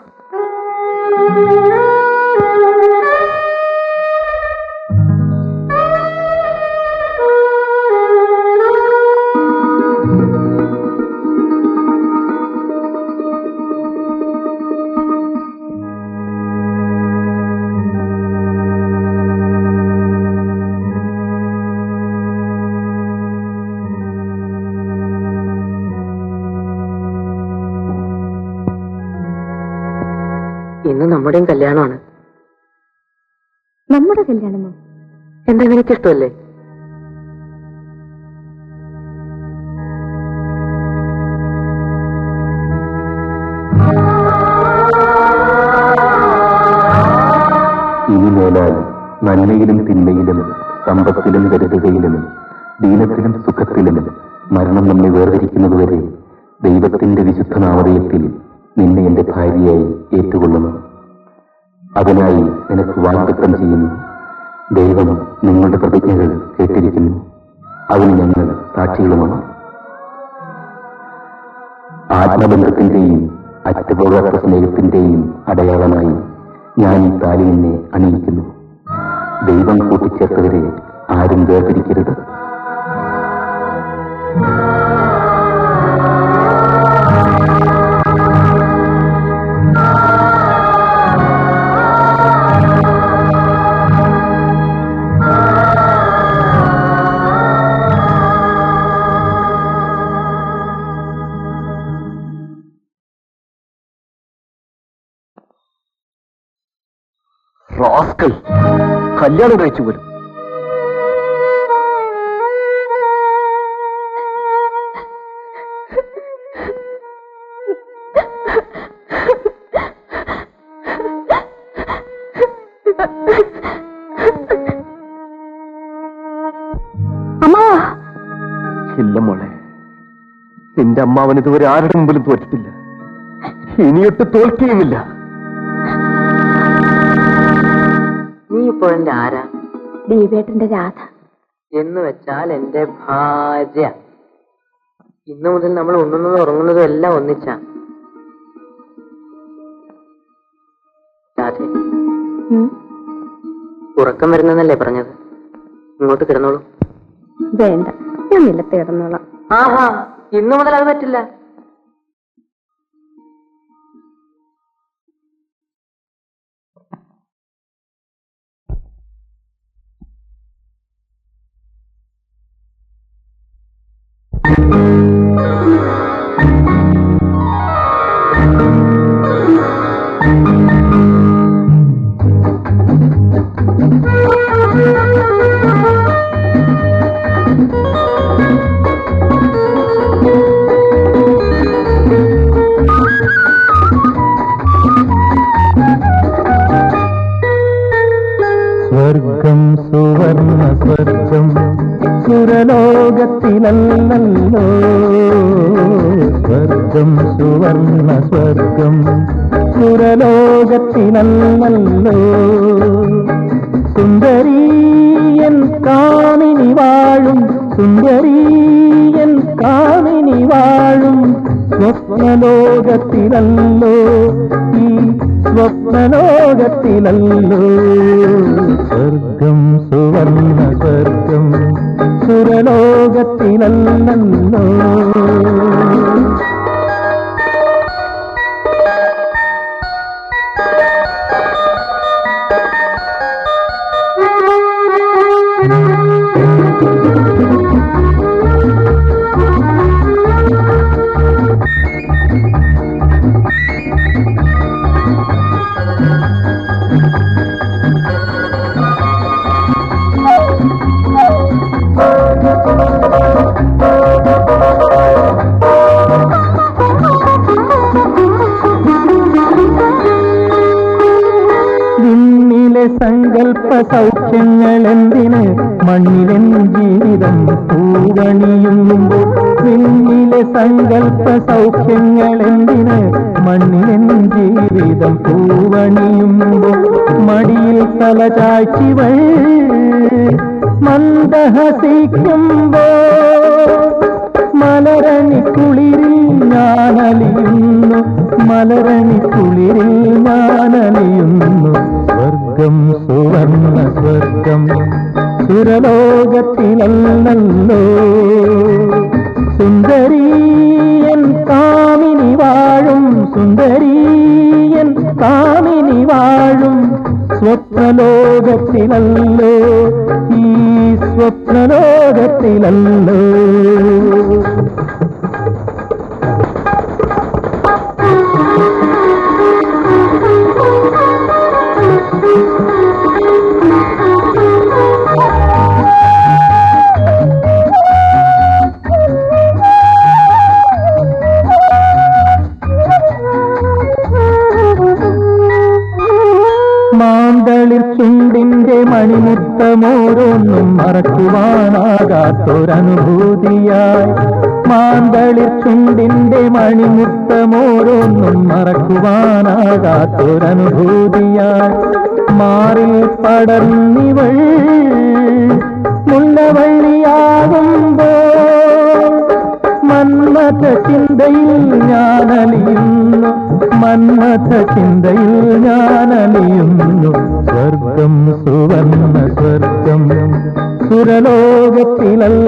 ഇന്ന് നമ്മുടെയും കല്യാണമാണ്. നമ്മുടെ കല്യാണമോ? എന്താ, നിനക്കിഷ്ടമല്ലേ? ഇനി മേലാൽ നന്മയിലും തിന്മയിലും സമ്പത്തിലും ദരിദ്രതയിലും ദീനത്തിലും സുഖത്തിലും മരണം നമ്മെ വേർതിരിക്കുന്നതുവരെ ദൈവത്തിന്റെ വിശുദ്ധ നാമധേയത്തിൽ നിന്നെ എന്റെ ഭാര്യയായി ഏറ്റുകൊള്ളുന്നു. അതിനായി നിനക്ക് വാഗ്ദത്തം ചെയ്യുന്നു. ദൈവം നിങ്ങളുടെ പ്രതിജ്ഞകൾ കേട്ടിരിക്കുന്നു. അതിന് ഞങ്ങൾ സാക്ഷികളുമാണ്. ആത്മബന്ധത്തിന്റെയും അറ്റുപോകാത്ത സ്നേഹത്തിന്റെയും അടയാളമായി ഞാൻ ഈ താലി നിന്നെ അണിയിക്കുന്നു. ദൈവം കൂട്ടിച്ചേർത്തവരെ ആരും വേർതിരിക്കരുത്. റാസ്കൽ, കല്യാണം കഴിച്ചു പോലും. ഇല്ല മോളെ, നിന്റെ അമ്മാവൻ ഇതുവരെ ആരുടെ മുമ്പിലും തോറ്റിട്ടില്ല, ഇനിയൊട്ട് തോൽക്കുകയുമില്ല. നീ ഇപ്പോഴെന്റെ ആരാ? ദീപേട്ടന്റെ രാധ. എന്ന് വെച്ചാൽ എന്റെ ഭാര്യ. ഇന്നു മുതൽ നമ്മൾ ഉണ്ണുന്നതും ഉറങ്ങുന്നതും എല്ലാം ഒന്നിച്ചാ. രാധേ, ഉറക്കം വരുന്നല്ലേ പറഞ്ഞത്? ഇങ്ങോട്ട് കിടന്നോളൂ. വേണ്ട, ഞാൻ നിലത്ത് കിടന്നോളാം. ആഹാ, ഇന്നു മുതൽ അത് പറ്റില്ല. സ്വർഗം സുവർണ സ്വർഗം സുരലോകത്തിലല്ലോ. സ്വർഗം സുവർണ സ്വർഗം സുരലോകത്തിലല്ലോ. സുന്ദരീയൻ കാമിനി വാഴും, സുന്ദരീയൻ കാമിനി വാഴും സ്വപ്നലോകത്തിലല്ലോ. സ്വപ്നലോകത്തിലല്ലോ ഈ സ്വപ്നലോകത്തിലല്ലോ സ്വർഗം സുവർണ സ്വർഗം സുരലോകത്തിലല്ലോ. സങ്കൽപ്പ സൗഖ്യങ്ങൾ എന്തിന് മണ്ണിലെൻ ജീവിതം പൂവണിയുമ്പോൾ പിന്നിലെ സങ്കൽപ്പ സൗഖ്യങ്ങൾ എന്തിന് മണ്ണിലെൻ ജീവിതം പൂവണിയുമ്പോൾ മടിയിൽ തല ചായ്ച്ചിവൾ മന്ദഹസിക്കുമ്പോൾ മലരണി കുളിരിൽ ഞാനലിയുന്നു മലരണി കുളിരിൽ ഞാനലിയുന്നു സ്വർഗം സുവർണ സ്വർഗം സുരലോകത്തിലല്ലോ സുന്ദരീയൻ കാമിനി വാഴും സുന്ദരീയൻ കാമിനി വാഴും സ്വപ്നലോകത്തിലല്ലോ ഈ സ്വപ്നലോകത്തിലല്ലോ. മാന്തളിർ ചുണ്ടിന്റെ മണിമുത്തമോരോന്നും മറക്കുവാനാകാത്തൊരനുഭൂതിയായി മാന്തളിർ ചുണ്ടിന്റെ മണിമുത്തമോരോന്നും മറക്കുവാനാകാത്തൊരനുഭൂതിയായി മാറിൽ പടർന്നിവൾ മുല്ലവള്ളിയാകുമ്പോൾ മന്മഥ ചിന്തയിൽ ഞാനലിയുന്നു മന്മഥ ചിന്തയിൽ ഞാനലിയുന്നു സ്വർഗം സുവർണ സ്വർഗം സുരലോകത്തിലല്ലോ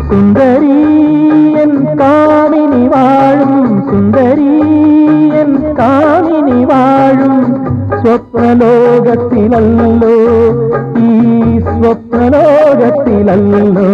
സുന്ദരീയൻ കാമിനി വാഴും സുന്ദരീയൻ കാമിനി വാഴും സ്വപ്നലോകത്തിലല്ലോ ഈ സ്വപ്നലോകത്തിലല്ലോ.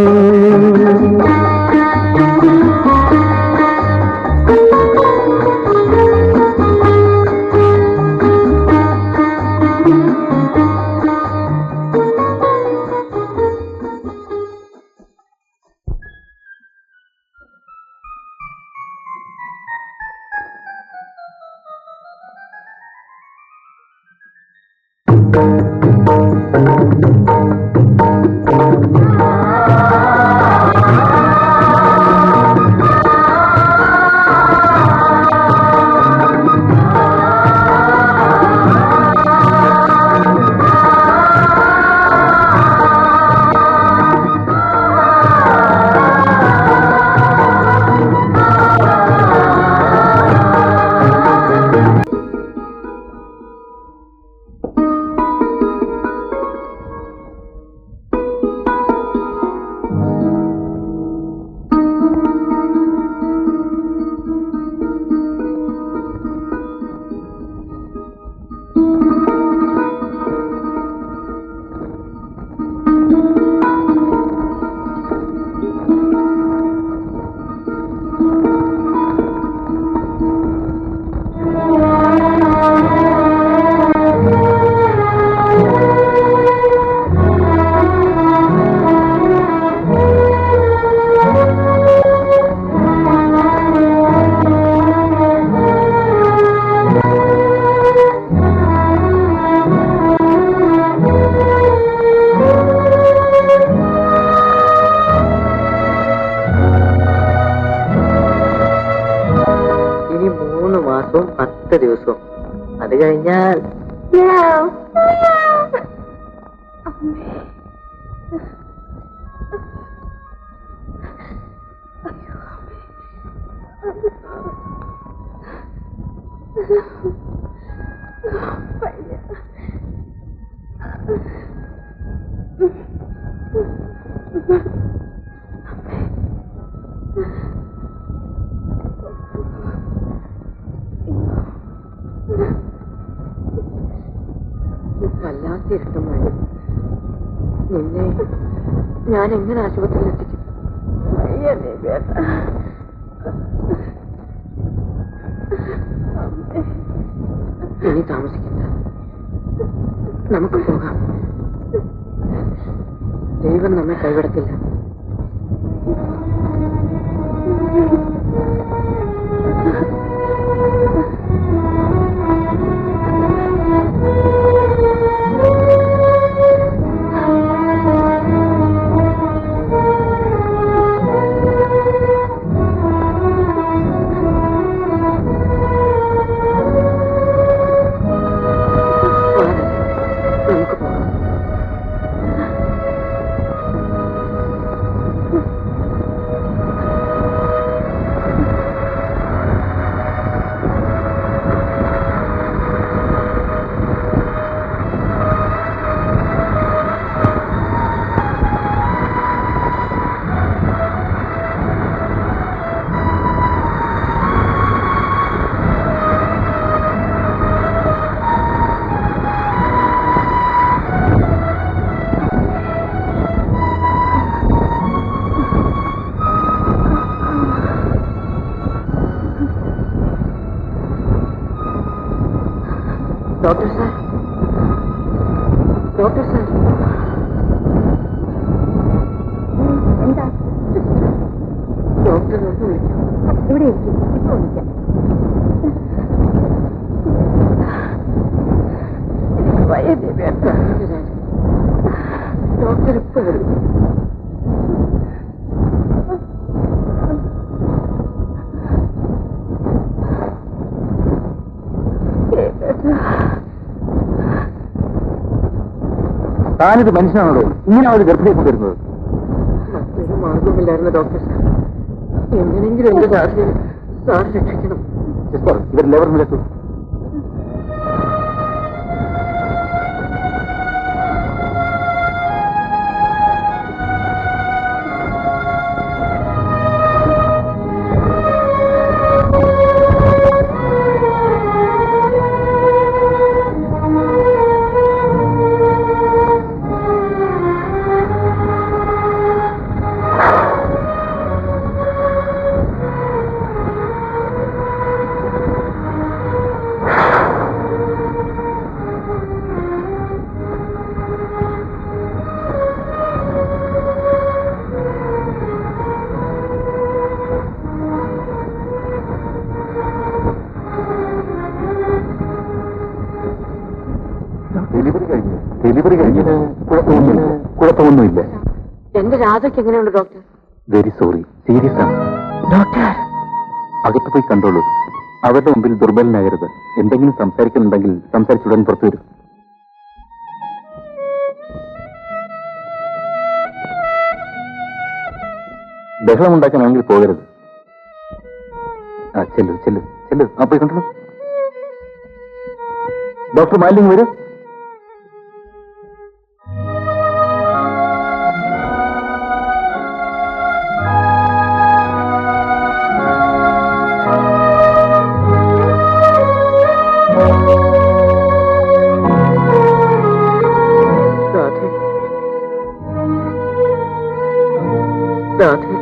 ദിവസവും അത് കഴിഞ്ഞാൽ വല്ലാത്ത ഇഷ്ടമായി. നിന്നെ ഞാൻ എങ്ങനെ ആശുപത്രിയിൽ എത്തിക്കും? ഇനി താമസിക്കണ്ട, നമുക്ക് പോകാം. ദൈവം നമ്മെ കൈവിടത്തില്ല. ഡോക്ടർ സാർ, ഡോക്ടർ സാർ, എന്താ? ഡോക്ടർ ഒന്ന് വിളിക്കാം. ഇവിടെ ഇരിക്കും, ഇപ്പൊ വിളിക്കാം. ഡോക്ടർ ഇപ്പൊ വരും. താനിത് മനുഷ്യനാണോ? ഇങ്ങനെ അവർ ഗർഭിണിയെ കൊണ്ടുവരുന്നത്? മറ്റൊരു മാർഗവുമില്ലായിരുന്നു ഡോക്ടർ സാർ. എങ്ങനെയെങ്കിലും എന്റെ സാറിനെ സാർ രക്ഷിക്കണം. സിസ്റ്റർ, ഇവർ ലെവർ നിലത്തു. ഡെലിവറി കഴിഞ്ഞത് കുഴപ്പമൊന്നുമില്ല. എന്റെ രാധയ്ക്ക് എങ്ങനെയുണ്ട് ഡോക്ടർ? വെരി സോറി, സീരിയസ് ആണ്. ഡോക്ടർ അകത്ത് പോയി കണ്ടോളൂ. അവരുടെ മുമ്പിൽ ദുർബലനാകരുത്. എന്തെങ്കിലും സംസാരിക്കുന്നുണ്ടെങ്കിൽ സംസാരിച്ചുടൻ പുറത്തു വരും. ബഹളമുണ്ടാക്കാനാണെങ്കിൽ പോകരുത്. ആ ചെല്ലു ചെല്ലു ചെല്ലു. ആ പോയി കണ്ടോളൂ. ഡോക്ടർ മാലിന്യം വരും. രാധേ,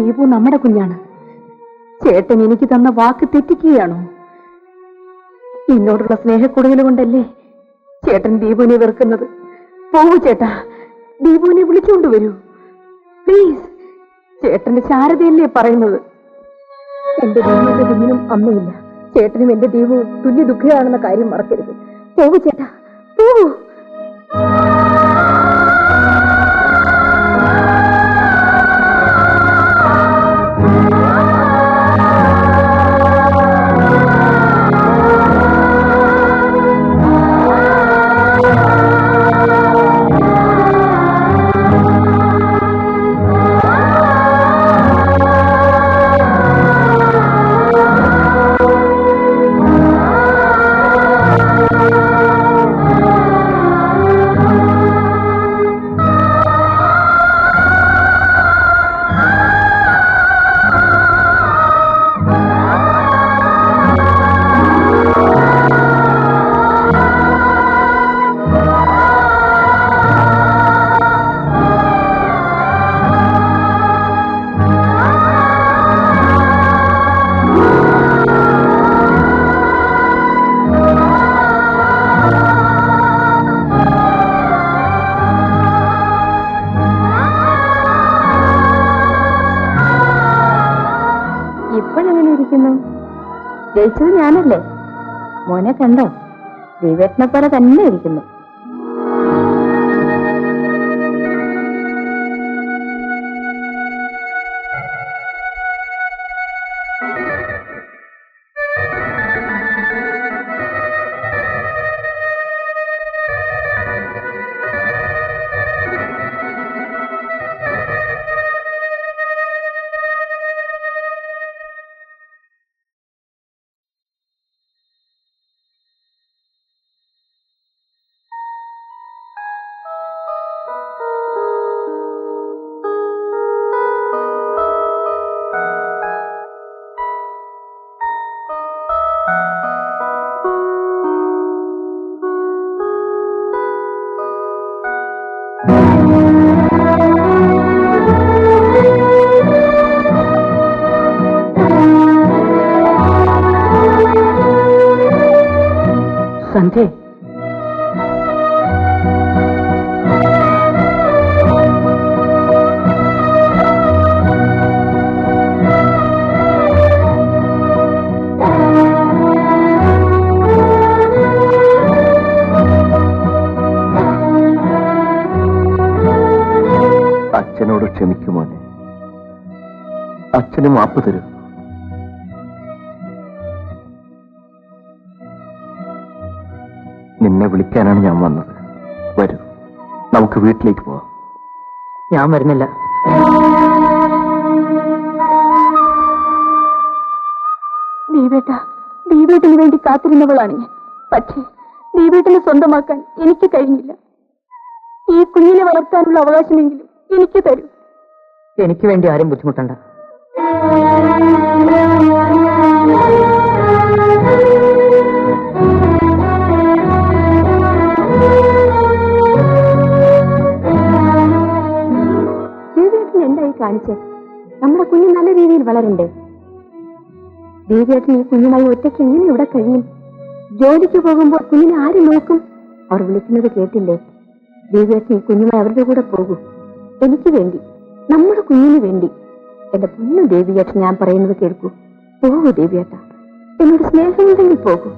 ദീപു നമ്മുടെ കുഞ്ഞാണ്. ചേട്ടൻ എനിക്ക് തന്ന വാക്ക് തെറ്റിക്കുകയാണോ? എന്നോടുള്ള സ്നേഹക്കുറവിൽ കൊണ്ടല്ലേ ചേട്ടൻ ദീപുവിനെ വെറുക്കുന്നത്? പോകൂ ചേട്ടാ, ദീപുവിനെ വിളിച്ചുകൊണ്ടുവരൂ പ്ലീസ്. ചേട്ടന്റെ ശാരദയല്ലേ പറയുന്നത്. എന്റെ ദീപുവിന്റെ കുഞ്ഞിനും അമ്മയില്ല. ചേട്ടനും എന്റെ ദീപവും തുല്യ ദുഃഖിയാണെന്ന കാര്യം മറക്കരുത്. പോകൂ ചേട്ടാ, പോകൂ. ഇപ്പോഴെങ്ങനെ ഇരിക്കുന്നു? ജയിച്ചത് ഞാനല്ലേ? മോനെ കണ്ടോ? ദീപേട്ടനെ പോലെ തന്നെ ഇരിക്കുന്നു. സന്ധ്യ, അച്ഛനോട് ക്ഷമിക്കുമോനെ. അച്ഛന് മാപ്പ് തരും. നിന്നെ വിളിക്കാനാണ് ഞാൻ വന്നത്. വരൂ, നമുക്ക് വീട്ടിലേക്ക് പോവാം. ഞാൻ വരുന്നില്ല. ദീപേട്ടന് വേണ്ടി കാത്തിരുന്നവളാണ് ഞാൻ. പക്ഷേ ദീപേട്ടനെ സ്വന്തമാക്കാൻ എനിക്ക് കഴിഞ്ഞില്ല. ഈ കുഞ്ഞിനെ വളർത്താനുള്ള അവകാശമെങ്കിലും എനിക്ക് തരൂ. എനിക്ക് വേണ്ടി ആരും ബുദ്ധിമുട്ടണ്ട. ദീപേട്ടൻ എന്തായി കാണിച്ചേ? നമ്മുടെ കുഞ്ഞ് നല്ല രീതിയിൽ വളരണ്ടേ? ദീപേട്ടൻ ഈ കുഞ്ഞുമായി ഒറ്റയ്ക്ക് എങ്ങനെ ഇവിടെ കഴിയും? ജോലിക്ക് പോകുമ്പോൾ കുഞ്ഞിനെ ആര് നോക്കും? അവർ വിളിക്കുന്നത് കേട്ടില്ലേ? ദീപേട്ടൻ ഈ കുഞ്ഞുമായി അവരുടെ കൂടെ പോകൂ. എനിക്ക് വേണ്ടി, നമ്മുടെ കുഞ്ഞിന് വേണ്ടി. എന്റെ പൊന്നു ദേവിയേട്ടൻ, ഞാൻ പറയുന്നത് കേൾക്കൂ. പോകൂ ദേവിയേട്ട, എന്നോട് സ്നേഹമുണ്ടെങ്കിൽ പോകൂ.